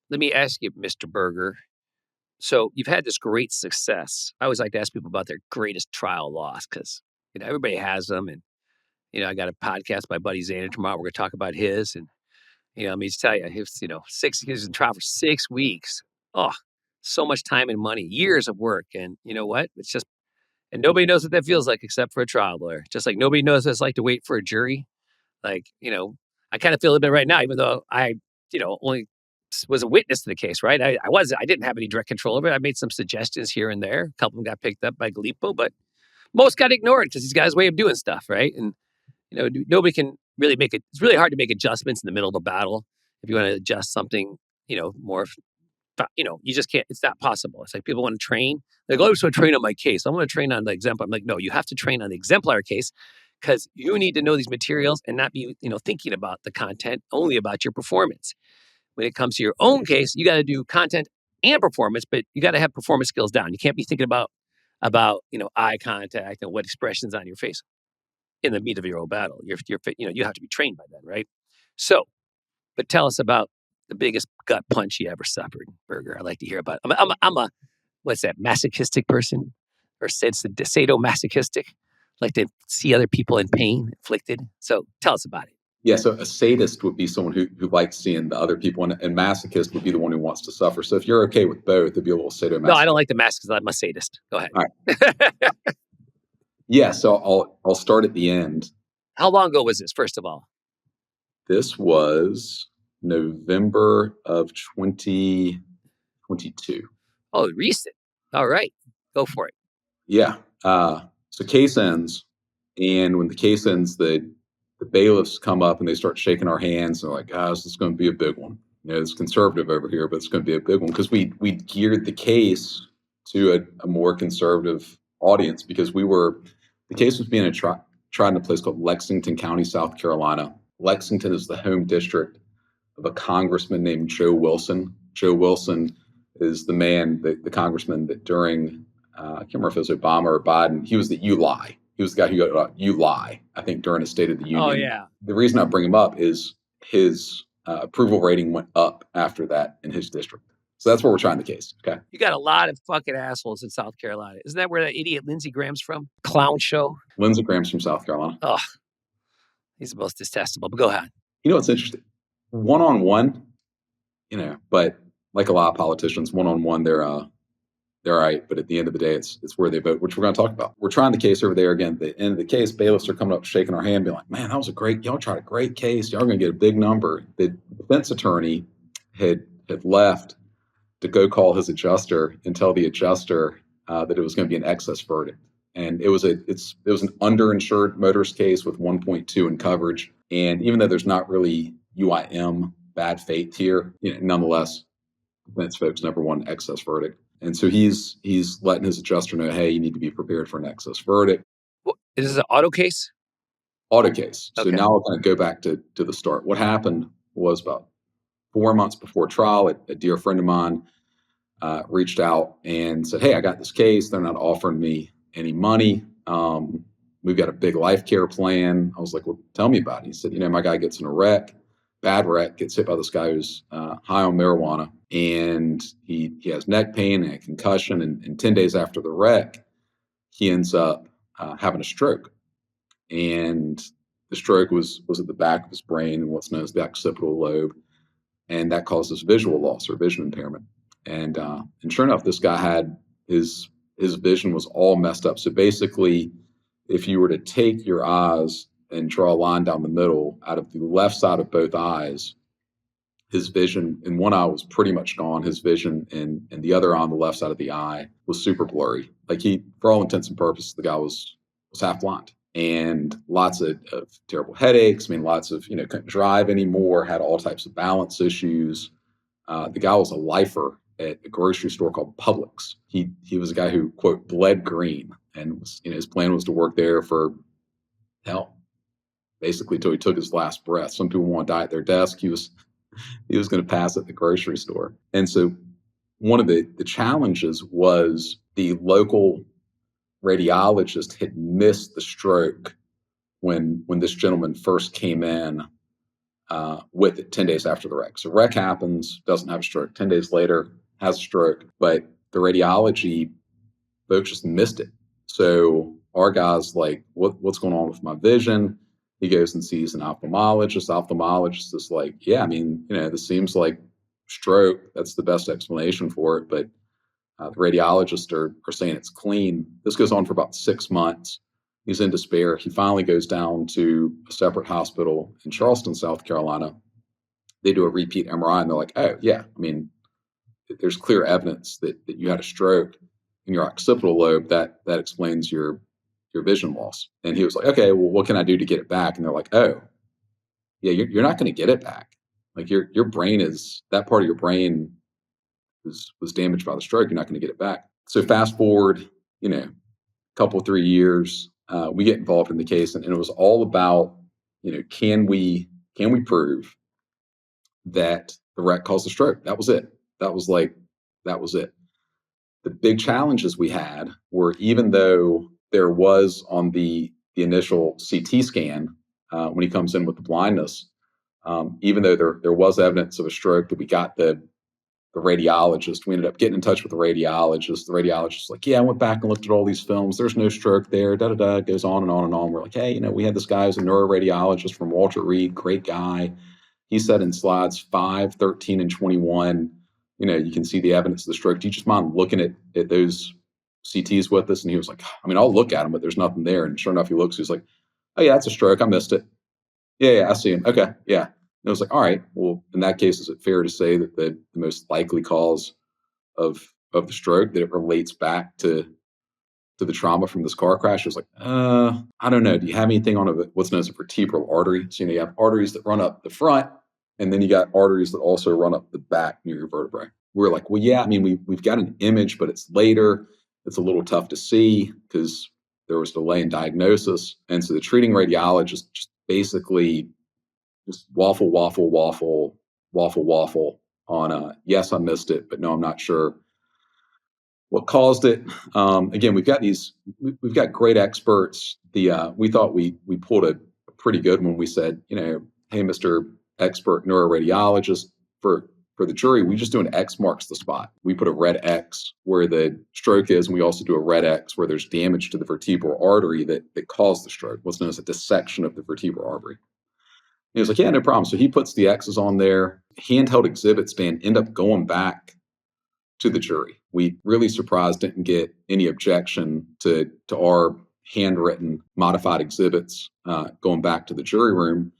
Let me ask you, Mr. Berger. So you've had this great success. I always like to ask people about their greatest trial loss because everybody has them. And I got a podcast by buddy Xander tomorrow. We're going to talk about his. And to tell you, he was in trial for 6 weeks. Oh, so much time and money, years of work. And you know what? It's just, and nobody knows what that feels like except for a trial lawyer. Just like nobody knows what it's like to wait for a jury. Like, I kind of feel a bit right now, even though I, only was a witness to the case, right? I didn't have any direct control over it. I made some suggestions here and there. A couple of them got picked up by Gallipo, but most got ignored because he's got his way of doing stuff, right? And, nobody can really it's really hard to make adjustments in the middle of a battle. If you want to adjust something, more, you just can't, it's not possible. It's like people want to train. They're like, I just want to train on my case. I want to train on the exemplar. I'm like, no, you have to train on the exemplar case because you need to know these materials and not be, thinking about the content, only about your performance. When it comes to your own case, you got to do content and performance, but you got to have performance skills down. You can't be thinking about eye contact and what expressions on your face in the meat of your own battle. You have to be trained by that, right? So, but tell us about the biggest gut punch you ever suffered, Berger. I'd like to hear about it. I'm a what's that, masochistic person? Or sadomasochistic? Like to see other people in pain inflicted. So tell us about it. Yeah, so a sadist would be someone who likes seeing the other people, and masochist would be the one who wants to suffer. So if you're okay with both, it'd be a little sadomasochist. No, I don't like the masochist. I'm a sadist. Go ahead. All right. Yeah, so I'll start at the end. How long ago was this, first of all? This was November of 2022. Oh, recent. All right. Go for it. Yeah. So case ends, and when the case ends, the bailiffs come up and they start shaking our hands. And they're like, this is going to be a big one. It's conservative over here, but it's going to be a big one because we geared the case to a more conservative audience because the case was being tried in a place called Lexington County, South Carolina. Lexington is the home district of a congressman named Joe Wilson. Joe Wilson is the man, the congressman that during, I can't remember if it was Obama or Biden, he was the you lie. He was the guy who got you lie, I think, during a State of the Union. Oh, yeah. The reason I bring him up is his approval rating went up after that in his district. So that's where we're trying the case. Okay. You got a lot of fucking assholes in South Carolina. Isn't that where that idiot Lindsey Graham's from? Clown show. Lindsey Graham's from South Carolina. Oh, He's the most detestable, but go ahead. You know, it's interesting. One-on-one, but like a lot of politicians, one-on-one, they're all right. But at the end of the day, it's where they vote, which we're going to talk about. We're trying the case over there again. At the end of the case, bailiffs are coming up, shaking our hand, being like, man, that was y'all tried a great case. Y'all are going to get a big number. The defense attorney had left to go call his adjuster and tell the adjuster that it was going to be an excess verdict. And it was an underinsured motorist case with 1.2 in coverage. And even though there's not really UIM bad faith here, nonetheless, defense folks never won an excess verdict. And so he's letting his adjuster know, hey, you need to be prepared for an excess verdict. Well, is this an auto case? Auto case. So Okay. now I'll kind of go back to the start. What happened was about 4 months before trial, a dear friend of mine reached out and said, hey, I got this case. They're not offering me any money. We've got a big life care plan. I was like, well, tell me about it. He said, my guy gets in a wreck, bad wreck, gets hit by this guy who's high on marijuana, and he has neck pain and a concussion. And 10 days after the wreck, he ends up having a stroke. And the stroke was at the back of his brain and what's known as the occipital lobe. And that causes visual loss or vision impairment. And sure enough, this guy had his vision was all messed up. So basically, if you were to take your eyes and draw a line down the middle out of the left side of both eyes, his vision in one eye was pretty much gone. His vision in the other eye on the left side of the eye was super blurry. Like for all intents and purposes, the guy was half blind. And lots of terrible headaches. I mean, lots of, couldn't drive anymore, had all types of balance issues. The guy was a lifer at a grocery store called Publix. He was a guy who, quote, bled green, and was, his plan was to work there for, basically till he took his last breath. Some people want to die at their desk. He was going to pass at the grocery store. And so one of the challenges was the local radiologist had missed the stroke when this gentleman first came in with it 10 days after the wreck. So wreck happens, doesn't have a stroke. 10 days later, has a stroke, but the radiology folks just missed it. So our guy's like, what's going on with my vision? He goes and sees an ophthalmologist. Ophthalmologist is like, yeah, I mean, this seems like stroke. That's the best explanation for it. But the radiologists are saying it's clean. This goes on for about 6 months. He's in despair. He finally goes down to a separate hospital in Charleston, South Carolina. They do a repeat MRI, and they're like, oh, yeah, I mean, there's clear evidence that you had a stroke in your occipital lobe. That explains your vision loss. And he was like, okay, well, what can I do to get it back? And they're like, oh, yeah, you're not going to get it back. Like your brain that part of your brain was damaged by the stroke. You're not going to get it back. So fast forward, couple, 3 years, we get involved in the case, and it was all about, can we prove that the wreck caused the stroke? That was it. That was it. The big challenges we had were, even though there was on the initial CT scan, when he comes in with the blindness, even though there was evidence of a stroke, that we got the radiologist, we ended up getting in touch with the radiologist. The radiologist was like, yeah, I went back and looked at all these films. There's no stroke there. It goes on and on and on. We're like, hey, we had this guy who's a neuroradiologist from Walter Reed, great guy. He said in slides 5, 13, and 21, you can see the evidence of the stroke. Do you just mind looking at those CTs with us? And he was like, I mean, I'll look at them, but there's nothing there. And sure enough, he looks, he's like, oh yeah, that's a stroke. I missed it. Yeah, I see him. Okay, yeah. And I was like, all right, well, in that case, is it fair to say that the most likely cause of the stroke, that it relates back to the trauma from this car crash? He was like, I don't know. Do you have anything on what's known as a vertebral artery? So, you have arteries that run up the front, and then you got arteries that also run up the back near your vertebrae. We're like, well, yeah, I mean, we've got an image, but it's later. It's a little tough to see because there was delay in diagnosis. And so the treating radiologist just basically just waffle on yes, I missed it, but no, I'm not sure what caused it. Again, we've got great experts. We thought we pulled a pretty good one. We said, hey, Mr. Expert neuroradiologist, for for the jury, we just do an X marks the spot. We put a red X where the stroke is, and we also do a red X where there's damage to the vertebral artery that caused the stroke, what's known as a dissection of the vertebral artery. And he was like, yeah, no problem. So he puts the X's on there. Handheld exhibits, man, end up going back to the jury. We really surprised didn't get any objection to our handwritten modified exhibits going back to the jury room,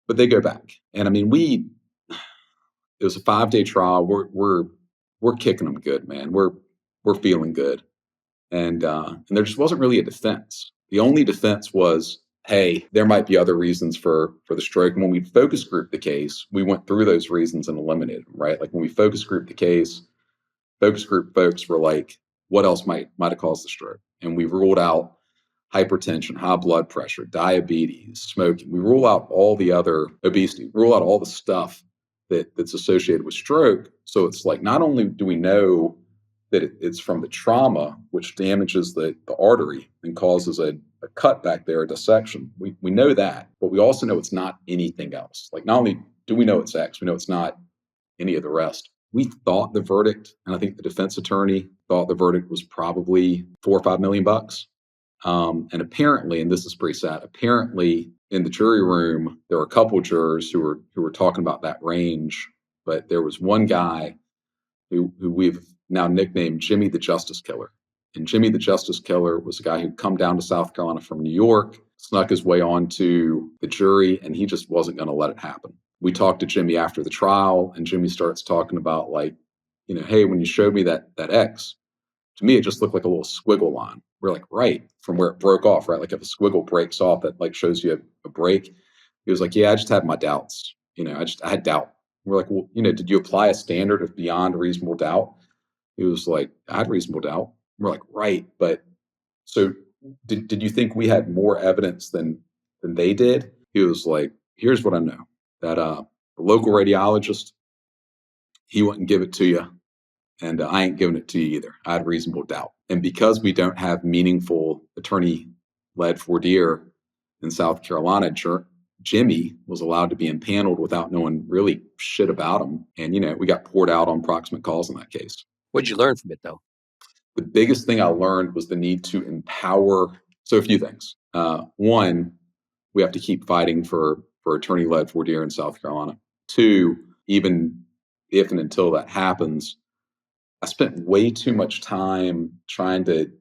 but they go back. And I mean, it was a 5-day trial. We're kicking them good, man. We're feeling good, and there just wasn't really a defense. The only defense was, hey, there might be other reasons for the stroke. And when we focus grouped the case, we went through those reasons and eliminated them. Right, like when we focus grouped the case, focus group folks were like, what else might have caused the stroke? And we ruled out hypertension, high blood pressure, diabetes, smoking. We rule out all the other obesity, rule out all the stuff that's associated with stroke. So it's like, not only do we know that it's from the trauma, which damages the artery and causes a cut back there, a dissection. We know that, but we also know it's not anything else. Like, not only do we know it's X, we know it's not any of the rest. We thought the verdict, and I think the defense attorney thought the verdict was probably $4 or $5 million. And apparently, and this is pretty sad, apparently in the jury room, there were a couple of jurors who were talking about that range, but there was one guy who we've now nicknamed Jimmy the Justice Killer. And Jimmy the Justice Killer was a guy who'd come down to South Carolina from New York, snuck his way onto the jury, and he just wasn't going to let it happen. We talked to Jimmy after the trial, and Jimmy starts talking about, like, hey, when you showed me that X, to me, it just looked like a little squiggle line. We're like, right, from where it broke off, right? Like if a squiggle breaks off, that like shows you a break. He was like, yeah, I just had my doubts. I had doubt. We're like, well, did you apply a standard of beyond reasonable doubt? He was like, I had reasonable doubt. We're like, right, but so did you think we had more evidence than they did? He was like, here's what I know, that the local radiologist, he wouldn't give it to you. And I ain't giving it to you either. I had reasonable doubt. And because we don't have meaningful attorney-led voir dire in South Carolina, Jimmy was allowed to be impaneled without knowing really shit about him. And, we got poured out on proximate cause in that case. What'd you learn from it, though? The biggest thing I learned was the need to empower. So a few things. One, we have to keep fighting for attorney-led voir dire in South Carolina. Two, even if and until that happens, I spent way too much time trying to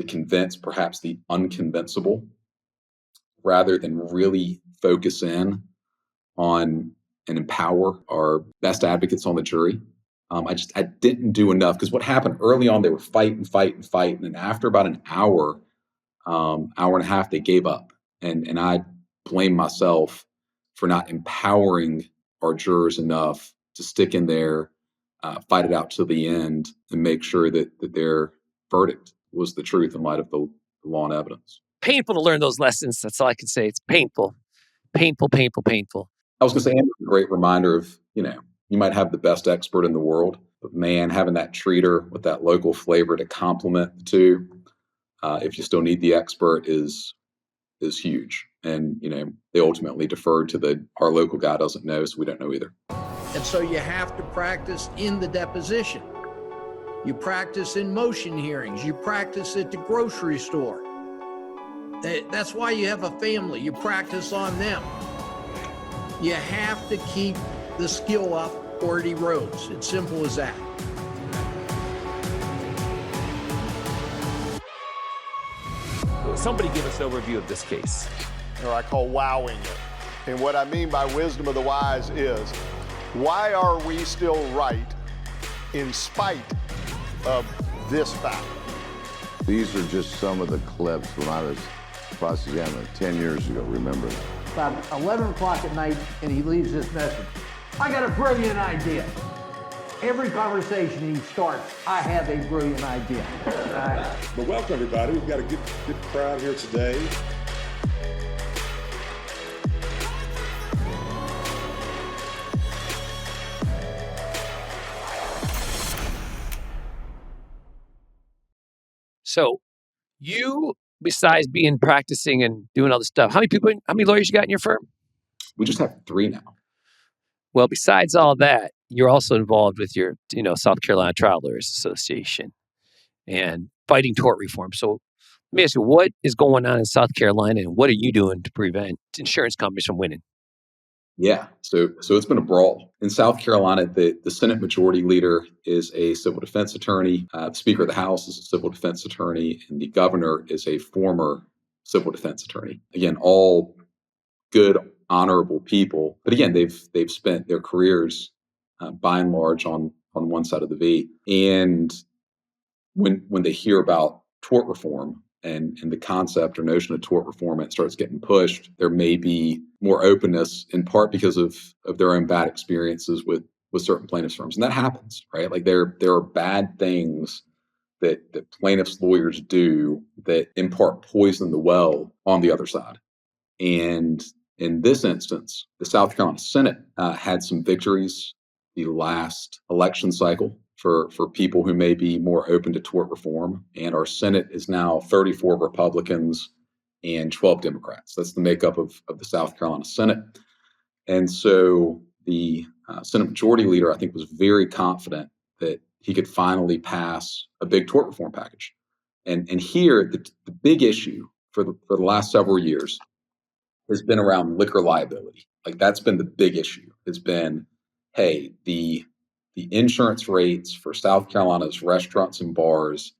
convince perhaps the unconvincible rather than really focus in on and empower our best advocates on the jury. I didn't do enough, because what happened early on, they were fighting. And after about an hour and a half, they gave up. And I blame myself for not empowering our jurors enough to stick in there, fight it out to the end, and make sure that their verdict was the truth in light of the law and evidence. Painful to learn those lessons. That's all I can say. It's painful. Painful. I was going to say, and a great reminder of, you might have the best expert in the world, but man, having that treater with that local flavor to complement the two, if you still need the expert, is huge. And, they ultimately deferred to our local guy doesn't know, so we don't know either. And so you have to practice in the deposition. You practice in motion hearings. You practice at the grocery store. That's why you have a family. You practice on them. You have to keep the skill up or it erodes. It's simple as that. Somebody give us an overview of this case. Or I call wowing it. And what I mean by wisdom of the wise is, why are we still right in spite of this fact? These are just some of the clips when I was cross-examined 10 years ago, remember? About 11 o'clock at night, and he leaves this message. I got a brilliant idea. Every conversation he starts, I have a brilliant idea. But welcome, everybody. We've got a good crowd here today. So you, besides practicing and doing all this stuff, how many lawyers you got in your firm? We just have 3 now. Well, besides all that, you're also involved with your, South Carolina Trial Lawyers Association and fighting tort reform. So let me ask you, what is going on in South Carolina and what are you doing to prevent insurance companies from winning? Yeah, so it's been a brawl. In South Carolina, the Senate Majority Leader is a civil defense attorney, the Speaker of the House is a civil defense attorney, and the governor is a former civil defense attorney. Again, all good, honorable people, but again, they've spent their careers by and large on one side of the V. And when they hear about tort reform and the concept or notion of tort reform, it starts getting pushed, there may be more openness, in part because of their own bad experiences with certain plaintiffs' firms. And that happens, right? Like there are bad things that plaintiffs' lawyers do that in part poison the well on the other side. And in this instance, the South Carolina Senate had some victories the last election cycle for people who may be more open to tort reform. And our Senate is now 34 Republicans and 12 Democrats. That's the makeup of the South Carolina Senate. And so the Senate Majority Leader, I think, was very confident that he could finally pass a big tort reform package. And here, the big issue for the last several years has been around liquor liability. Like that's been the big issue. It's been, hey, the insurance rates for South Carolina's restaurants and bars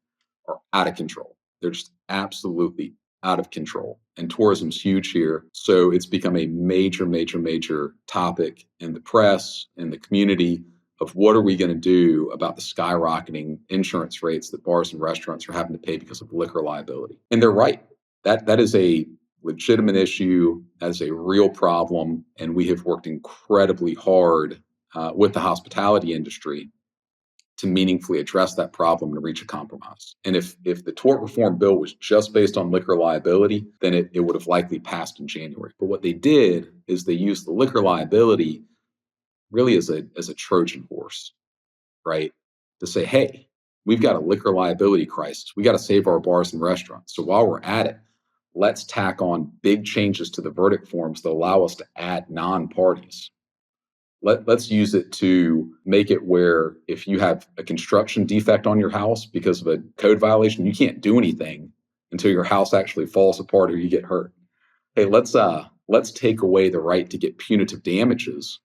are out of control. They're just absolutely out of control. And tourism's huge here. So it's become a major, major, major topic in the press, in the community, of what are we going to do about the skyrocketing insurance rates that bars and restaurants are having to pay because of liquor liability. And they're right. That is a legitimate issue, that is a real problem. And we have worked incredibly hard with the hospitality industry to meaningfully address that problem and reach a compromise. And if the tort reform bill was just based on liquor liability, then it would have likely passed in January. But what they did is they used the liquor liability really as a Trojan horse, right? To say, hey, we've got a liquor liability crisis. We got to save our bars and restaurants. So while we're at it, let's tack on big changes to the verdict forms that allow us to add non-parties. Let's use it to make it where if you have a construction defect on your house because of a code violation, you can't do anything until your house actually falls apart or you get hurt. Hey, let's take away the right to get punitive damages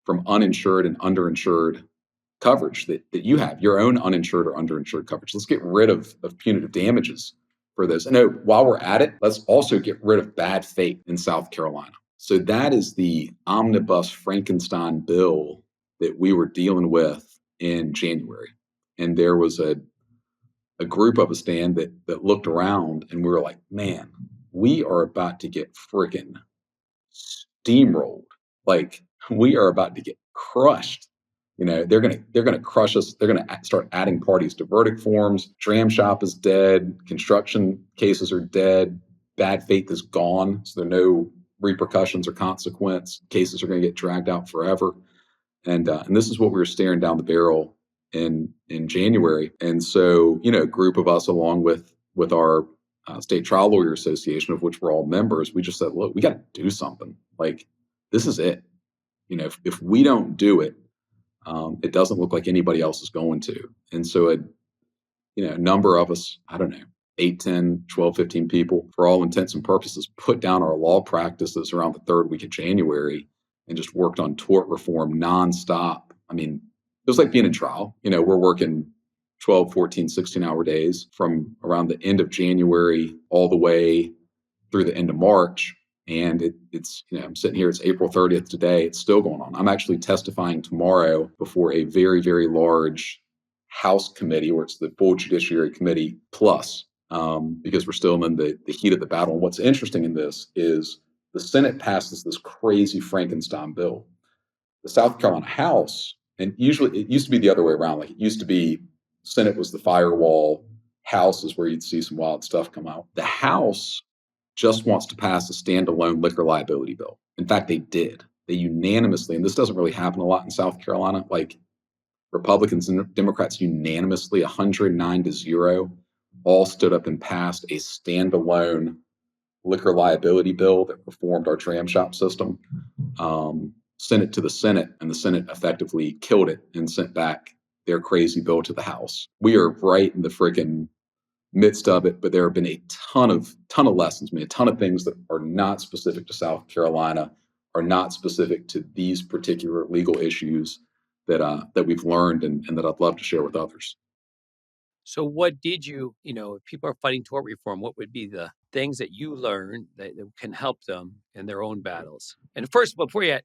from uninsured and underinsured coverage that you have, your own uninsured or underinsured coverage. Let's get rid of punitive damages for those. And while we're at it, let's also get rid of bad faith in South Carolina. So that is the omnibus Frankenstein bill that we were dealing with in January. And there was a group of us, Dan, that looked around and we were like, man, we are about to get freaking steamrolled. Like we are about to get crushed. They're gonna crush us. They're gonna start adding parties to verdict forms. Dram shop is dead. Construction cases are dead. Bad faith is gone. So there are no repercussions or consequence. Cases are going to get dragged out forever. And this is what we were staring down the barrel in January. And so, a group of us, along with our State Trial Lawyer Association, of which we're all members, we just said, look, we got to do something. Like, this is it. If we don't do it, it doesn't look like anybody else is going to. And so, a number of us, I don't know, 8, 10, 12, 15 people, for all intents and purposes, put down our law practices around the third week of January and just worked on tort reform nonstop. I mean, it was like being in trial. We're working 12, 14, 16-hour days from around the end of January all the way through the end of March. And it's I'm sitting here, it's April 30th today. It's still going on. I'm actually testifying tomorrow before a very, very large House committee, where it's the full Judiciary Committee plus, because we're still in the heat of the battle. And what's interesting in this is the Senate passes this crazy Frankenstein bill. The South Carolina House, and usually it used to be the other way around. Like it used to be Senate was the firewall, House is where you'd see some wild stuff come out. The House just wants to pass a standalone liquor liability bill. In fact, they did. They unanimously, and this doesn't really happen a lot in South Carolina, like Republicans and Democrats unanimously, 109-0, all stood up and passed a standalone liquor liability bill that reformed our dram shop system. sent it to the Senate, and the Senate effectively killed it and sent back their crazy bill to the House. We are right in the freaking midst of it, but there have been a ton of lessons, a ton of things that are not specific to South Carolina, are not specific to these particular legal issues that we've learned and that I'd love to share with others. So what did you, if people are fighting tort reform, what would be the things that you learned that can help them in their own battles? And first, before you,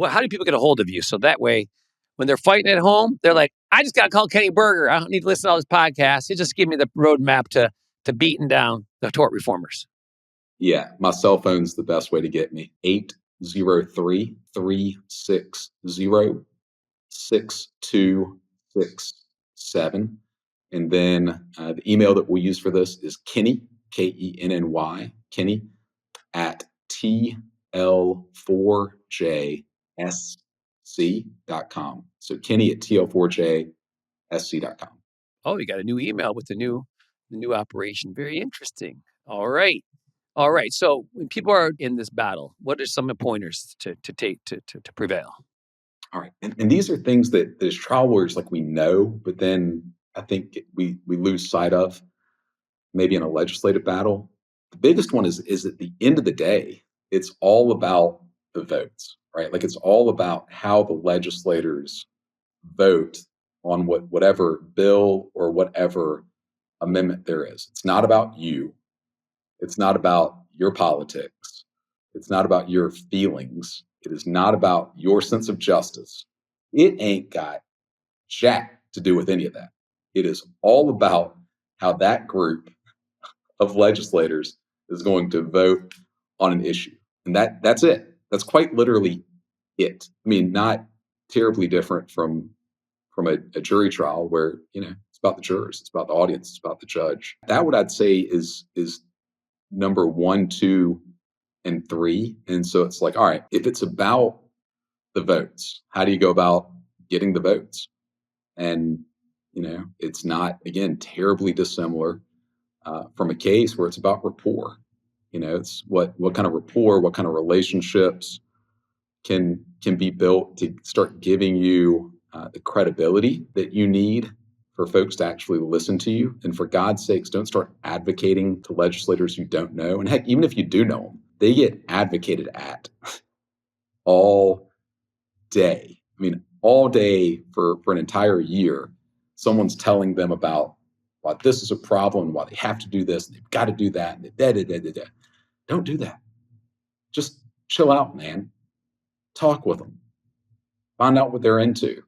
how do people get a hold of you? So that way, when they're fighting at home, they're like, I just got to call Kenny Berger. I don't need to listen to all this podcast. He just give me the roadmap to beating down the tort reformers. Yeah, my cell phone's the best way to get me. 803-360-6267. And then the email that we use for this is Kenny, Kenny, Kenny at TL4JSC.com. So Kenny at TL4JSC.com. Oh, you got a new email with the new operation. Very interesting. All right. So when people are in this battle, what are some pointers to take to prevail? All right. And these are things that as trial lawyers, like we know, but then I think we lose sight of maybe in a legislative battle. The biggest one is at the end of the day, it's all about the votes, right? Like it's all about how the legislators vote on whatever bill or whatever amendment there is. It's not about you. It's not about your politics. It's not about your feelings. It is not about your sense of justice. It ain't got jack to do with any of that. It is all about how that group of legislators is going to vote on an issue. And that's it. That's quite literally it. I mean, not terribly different from a jury trial where, it's about the jurors, it's about the audience, it's about the judge. That what I'd say is number 1, 2, and 3. And so it's like, all right, if it's about the votes, how do you go about getting the votes? And, it's not, again, terribly dissimilar from a case where it's about rapport. It's what kind of rapport, what kind of relationships can be built to start giving you the credibility that you need for folks to actually listen to you. And for God's sakes, don't start advocating to legislators you don't know. And heck, even if you do know them, they get advocated at all day. I mean, all day for an entire year, someone's telling them about why this is a problem, why they have to do this, and they've got to do that, and da. Don't do that. Just chill out, man. Talk with them. Find out what they're into.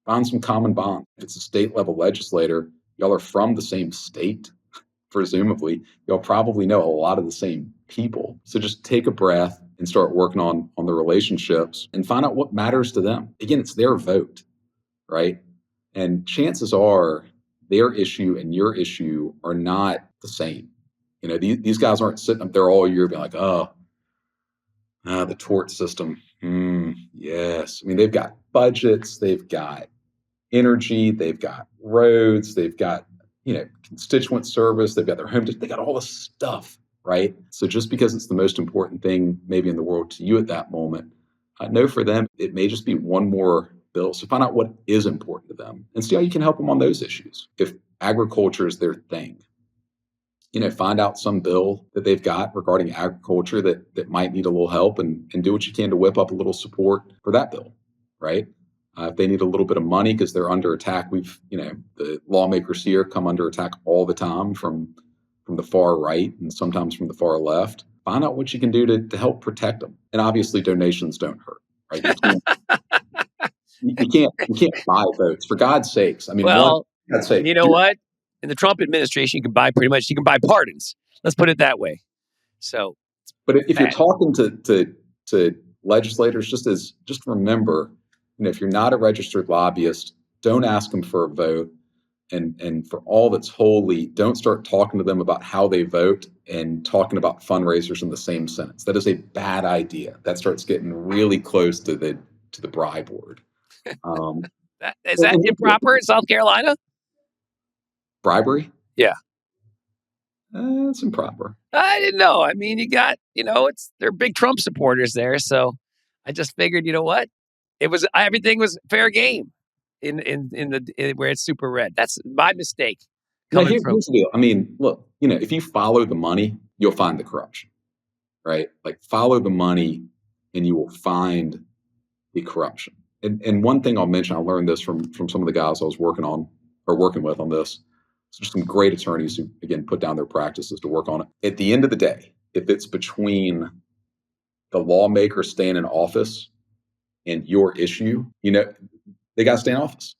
Find some common bond. If it's a state level legislator, y'all are from the same state, presumably. Y'all probably know a lot of the same people. So just take a breath and start working on the relationships and find out what matters to them. Again, it's their vote, right? And chances are their issue and your issue are not the same. These guys aren't sitting up there all year being like, the tort system. Yes. I mean, they've got budgets, they've got energy, they've got roads, they've got, constituent service, they've got their home, they got all this stuff, right? So just because it's the most important thing maybe in the world to you at that moment, I know for them, it may just be one more bill. So find out what is important to them and see how you can help them on those issues. If agriculture is their thing, find out some bill that they've got regarding agriculture that might need a little help and do what you can to whip up a little support for that bill, right? If they need a little bit of money because they're under attack, the lawmakers here come under attack all the time from the far right and sometimes from the far left. Find out what you can do to help protect them. And obviously donations don't hurt, right? You can't buy votes, for God's sakes. I mean, well, you know what? In the Trump administration, you can buy pardons. Let's put it that way. So, but if you're talking to legislators, just remember, if you're not a registered lobbyist, don't ask them for a vote. And for all that's holy, don't start talking to them about how they vote and talking about fundraisers in the same sentence. That is a bad idea. That starts getting really close to the bribe word. Is that improper in South Carolina? Bribery? Yeah. It's improper. I didn't know. I mean, you got, they're big Trump supporters there. So I just figured, you know what? Everything was fair game in where it's super red. That's my mistake Now, coming from. here's the deal. I mean, look, if you follow the money, you'll find the corruption, right? Like follow the money and you will find the corruption. And one thing I'll mention, I learned this from some of the guys I was working with on this. So some great attorneys who, again, put down their practices to work on it. At the end of the day, if it's between the lawmaker staying in office and your issue, they got to stay in office.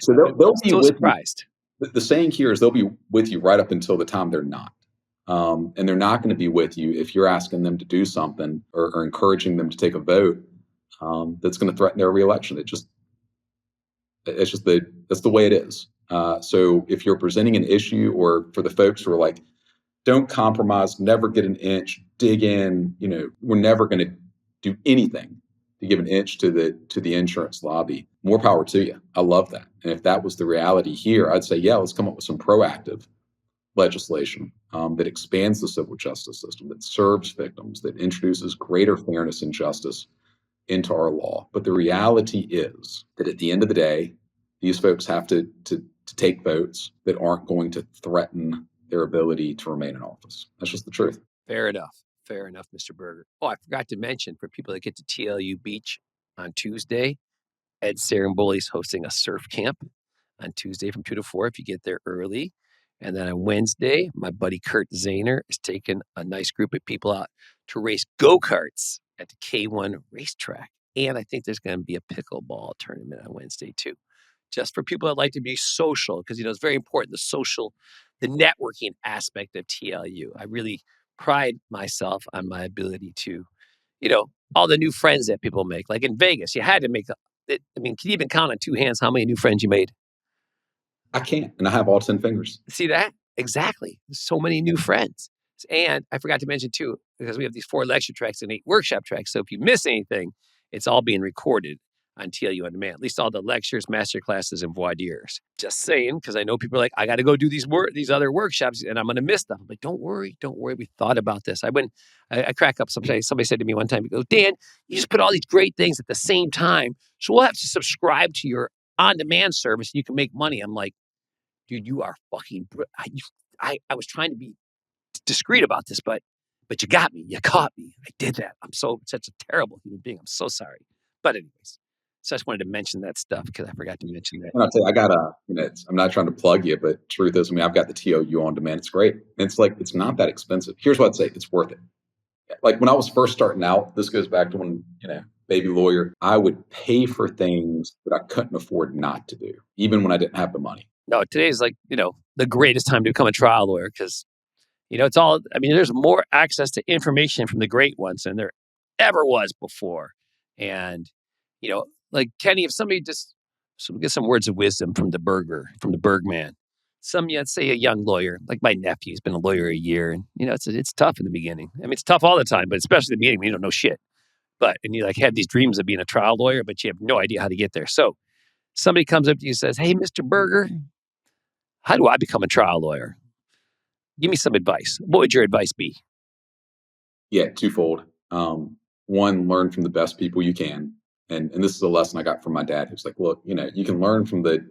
So they'll be so with surprised. you. The saying here is they'll be with you right up until the time they're not. And they're not going to be with you if you're asking them to do something or encouraging them to take a vote that's going to threaten their reelection. That's the way it is. So if you're presenting an issue, or for the folks who are like, don't compromise, never get an inch, dig in, we're never going to do anything to give an inch to the insurance lobby, more power to you. I love that. And if that was the reality here, I'd say, yeah, let's come up with some proactive legislation that expands the civil justice system, that serves victims, that introduces greater fairness and justice into our law. But the reality is that at the end of the day, these folks have to take votes that aren't going to threaten their ability to remain in office. That's just the truth. Fair enough, Mr. Berger. Oh, I forgot to mention, for people that get to TLU Beach on Tuesday, Ed Saramboli's hosting a surf camp on Tuesday from 2 to 4 if you get there early. And then on Wednesday, my buddy Kurt Zahner is taking a nice group of people out to race go-karts at the K1 racetrack. And I think there's going to be a pickleball tournament on Wednesday too, just for people that like to be social, because, it's very important, the networking aspect of TLU. I really pride myself on my ability to, all the new friends that people make. Like in Vegas, you had to make can you even count on two hands how many new friends you made? I can't, and I have all 10 fingers. See that? Exactly. So many new friends. And I forgot to mention too, because we have these 4 lecture tracks and 8 workshop tracks. So if you miss anything, it's all being recorded on TLU On Demand, at least all the lectures, master classes, and voir dires. Just saying, because I know people are like, I got to go do these other workshops and I'm going to miss them. I'm like, don't worry. We thought about this. I crack up sometimes. Somebody said to me one time, he goes, Dan, you just put all these great things at the same time. So we'll have to subscribe to your on-demand service and you can make money. I'm like, dude, you are fucking, I was trying to be discreet about this, but you got me. You caught me. I did that. I'm such a terrible human being. I'm so sorry. But anyways, so I just wanted to mention that stuff because I forgot to mention that. And I'll tell you, I got I'm not trying to plug you, but truth is, I've got the TLU On Demand. It's great. And it's not that expensive. Here's what I'd say. It's worth it. Like when I was first starting out, this goes back to when, baby lawyer, I would pay for things that I couldn't afford not to do, even when I didn't have the money. No, today's like, the greatest time to become a trial lawyer because, it's all, there's more access to information from the great ones than there ever was before. And, like Kenny, if somebody just get some words of wisdom from the Bergman, let's say a young lawyer, like my nephew's been a lawyer a year and, it's tough in the beginning. It's tough all the time, but especially in the beginning when you don't know shit. And you had these dreams of being a trial lawyer, but you have no idea how to get there. So somebody comes up to you and says, hey, Mr. Berger, how do I become a trial lawyer? Give me some advice. What would your advice be? Yeah, twofold. One, learn from the best people you can. And this is a lesson I got from my dad, who's like, look, you can learn from the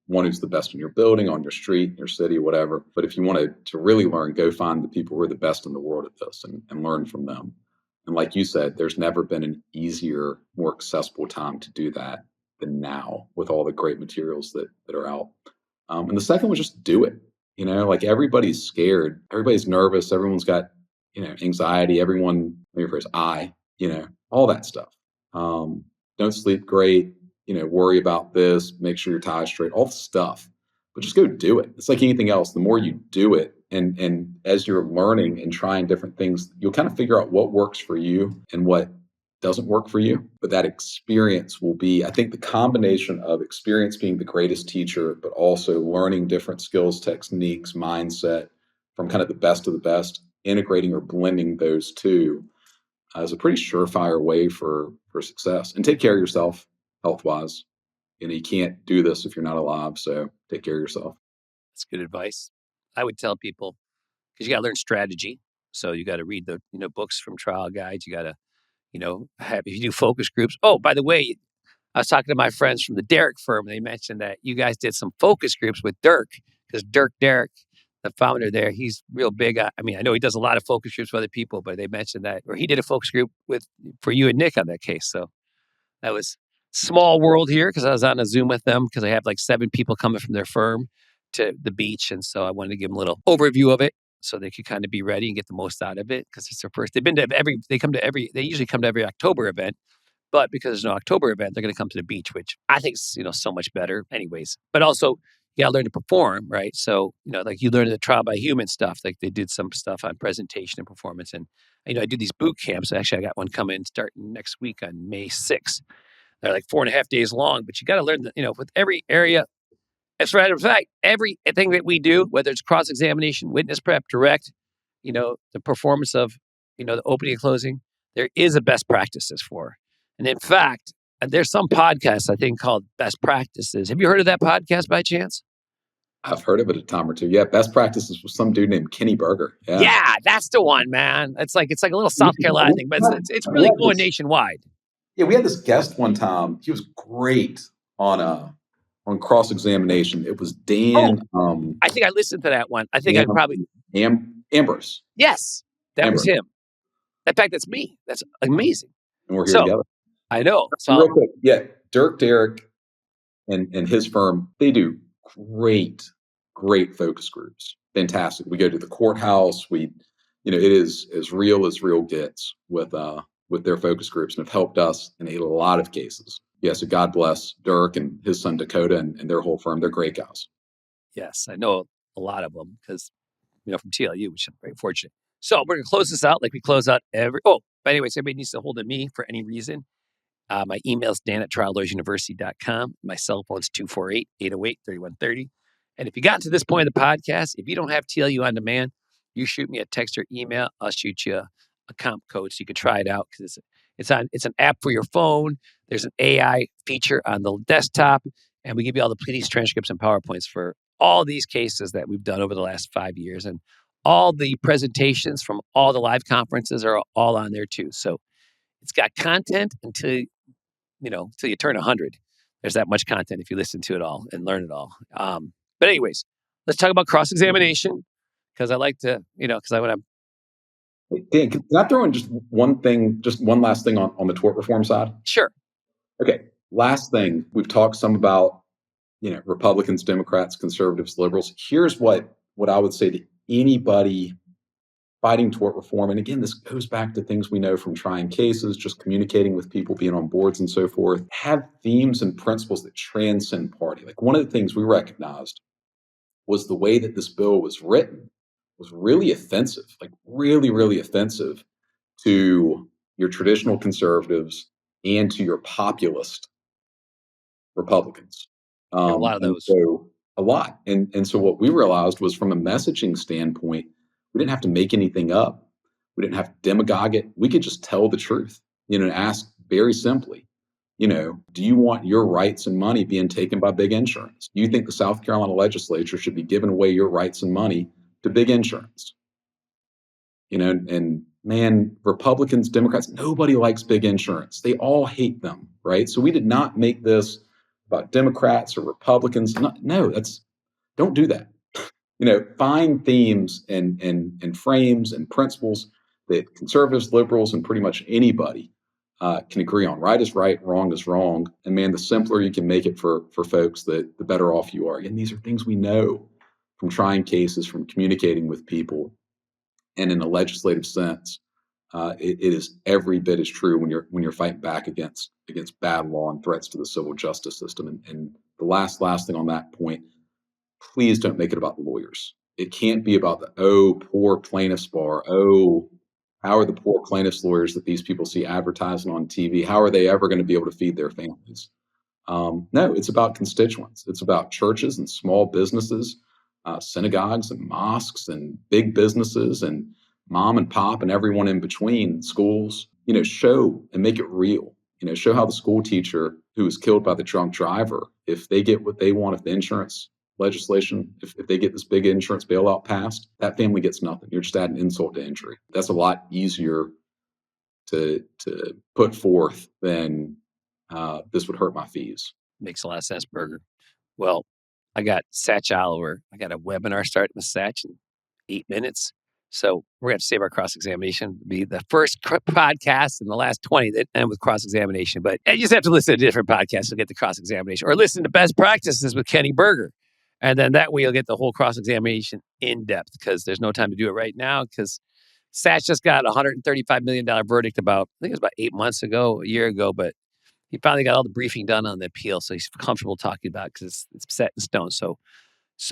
one who's the best in your building, on your street, your city, whatever. But if you want to really learn, go find the people who are the best in the world at this and learn from them. And like you said, there's never been an easier, more accessible time to do that than now with all the great materials that are out. And the second was just do it. Like everybody's scared. Everybody's nervous. Everyone's got, anxiety. Everyone, maybe for his eye, all that stuff. Don't sleep great, worry about this, make sure your tie's straight, all the stuff. But just go do it. It's like anything else. The more you do it, and as you're learning and trying different things, you'll kind of figure out what works for you and what doesn't work for you. But that experience will be, I think, the combination of experience being the greatest teacher, but also learning different skills, techniques, mindset from kind of the best of the best, integrating or blending those two is a pretty surefire way for success. And take care of yourself health-wise. You can't do this if you're not alive, so take care of yourself. That's good advice. I would tell people, because you got to learn strategy. So you got to read the books from trial guides. You got to if you do focus groups. Oh, by the way, I was talking to my friends from the Derrick firm. They mentioned that you guys did some focus groups with Dirk, because Dirk Derrick, the founder there, he's real big. I know he does a lot of focus groups with other people, but they mentioned that, or he did a focus group for you and Nick on that case. So that was small world here, because I was on a Zoom with them, because I have like 7 people coming from their firm to the beach. And so I wanted to give them a little overview of it so they could kind of be ready and get the most out of it, because it's their first. They usually come to every October event. But because there's no October event, they're going to come to the beach, which I think is, so much better anyways. But also, you got to learn to perform, right? So, like you learn the trial by human stuff. Like they did some stuff on presentation and performance. And, I do these boot camps. Actually, I got one coming starting next week on May 6th. They're like 4.5 days long, but you got to learn that, with every area. As a matter of fact, everything that we do, whether it's cross-examination, witness prep, direct, the performance of, the opening and closing, there is a best practices for. And in fact, there's some podcasts, I think, called Best Practices. Have you heard of that podcast by chance? I've heard of it a time or two. Yeah, Best Practices with some dude named Kenny Berger. Yeah, that's the one, man. It's like a little South Carolina thing, but it's really going nationwide. Yeah, we had this guest one time. He was great on cross-examination. It was Dan. I think I listened to that one. I think I probably Ambrose. Yes, that was him. In fact, that's me. That's amazing. And we're here together. I know. So real quick, Dirk Derrick and his firm, they do great focus groups. Fantastic. We go to the courthouse. It is as real gets with their focus groups, and have helped us in a lot of cases. Yeah, so God bless Dirk and his son Dakota and their whole firm. They're great guys. Yes, I know a lot of them because, from TLU, which I'm very fortunate. So we're going to close this out like we close out but anyways, everybody needs to hold at me for any reason. My email is dan@triallawyeruniversity.com. My cell phone is 248-808-3130. And if you got to this point of the podcast, if you don't have TLU on demand, you shoot me a text or email. I'll shoot you a comp code so you can try it out, because it's an app for your phone. There's an AI feature on the desktop, and we give you all the pleadings, transcripts, and PowerPoints for all these cases that we've done over the last 5 years. And all the presentations from all the live conferences are all on there too. So it's got content until you turn 100. There's that much content if you listen to it all and learn it all. But anyways, let's talk about cross-examination, because I like to, because I want to. Dan, can I throw in just one last thing on the tort reform side? Sure. Okay. Last thing, we've talked some about, Republicans, Democrats, conservatives, liberals. Here's what I would say to anybody fighting tort reform. And again, this goes back to things we know from trying cases, just communicating with people, being on boards and so forth. Have themes and principles that transcend party. Like, one of the things we recognized was the way that this bill was written was really offensive, like really, really offensive to your traditional conservatives and to your populist Republicans. A lot of those. A lot. And so what we realized was, from a messaging standpoint, we didn't have to make anything up. We didn't have to demagogue it. We could just tell the truth, and ask very simply, do you want your rights and money being taken by big insurance? Do you think the South Carolina legislature should be giving away your rights and money to big insurance? And man, Republicans, Democrats, nobody likes big insurance. They all hate them, right? So we did not make this about Democrats or Republicans. No, don't do that. Find themes and frames and principles that conservatives, liberals, and pretty much anybody can agree on. Right is right, wrong is wrong. And man, the simpler you can make it for folks, the better off you are. And these are things we know from trying cases, from communicating with people. And in a legislative sense, it is every bit as true when you're fighting back against bad law and threats to the civil justice system. And the last thing on that point, please don't make it about the lawyers. It can't be about the poor plaintiffs bar. How are the poor plaintiffs lawyers that these people see advertising on TV? How are they ever going to be able to feed their families? No, it's about constituents. It's about churches and small businesses, synagogues and mosques and big businesses and mom and pop and everyone in between, schools. Show and make it real. Show how the school teacher who was killed by the drunk driver, if they get what they want, if the insurance legislation, if they get this big insurance bailout passed, that family gets nothing. You're just adding insult to injury. That's a lot easier to put forth, then this would hurt my fees. Makes a lot of sense, Berger. Well, I got Satch Oliver. I got a webinar starting with Satch in 8 minutes. So we're going to have to save our cross-examination. It'll be the first podcast in the last 20 that end with cross-examination. But you just have to listen to different podcasts to get the cross-examination, or listen to best practices with Kenny Berger. And then that way you'll get the whole cross-examination in depth, because there's no time to do it right now, because Satch just got a $135 million verdict about, I think it was about 8 months ago, a year ago, but he finally got all the briefing done on the appeal. So he's comfortable talking about it because it's set in stone. So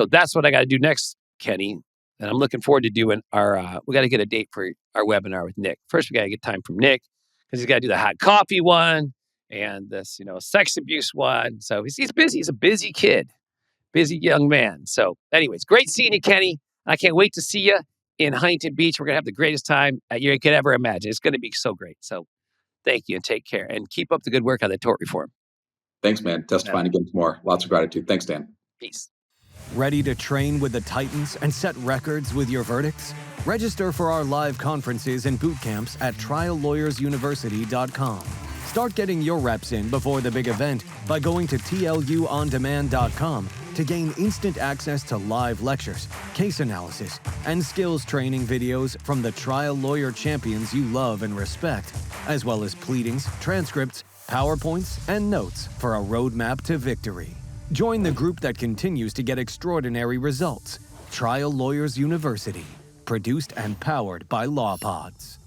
that's what I got to do next, Kenny. And I'm looking forward to doing we got to get a date for our webinar with Nick. First, we got to get time from Nick, because he's got to do the hot coffee one and this, sex abuse one. So he's busy. He's a busy kid, busy young man. So anyways, great seeing you, Kenny. I can't wait to see you in Huntington Beach. We're going to have the greatest time you could ever imagine. It's going to be so great. So thank you, and take care, and keep up the good work on the tort reform. Thanks, man. Testifying again tomorrow. Lots of gratitude. Thanks, Dan. Peace. Ready to train with the Titans and set records with your verdicts? Register for our live conferences and boot camps at triallawyersusuniversity.com. Start getting your reps in before the big event by going to tluondemand.com to gain instant access to live lectures, case analysis, and skills training videos from the trial lawyer champions you love and respect, as well as pleadings, transcripts, PowerPoints, and notes for a roadmap to victory. Join the group that continues to get extraordinary results. Trial Lawyers University, produced and powered by LawPods.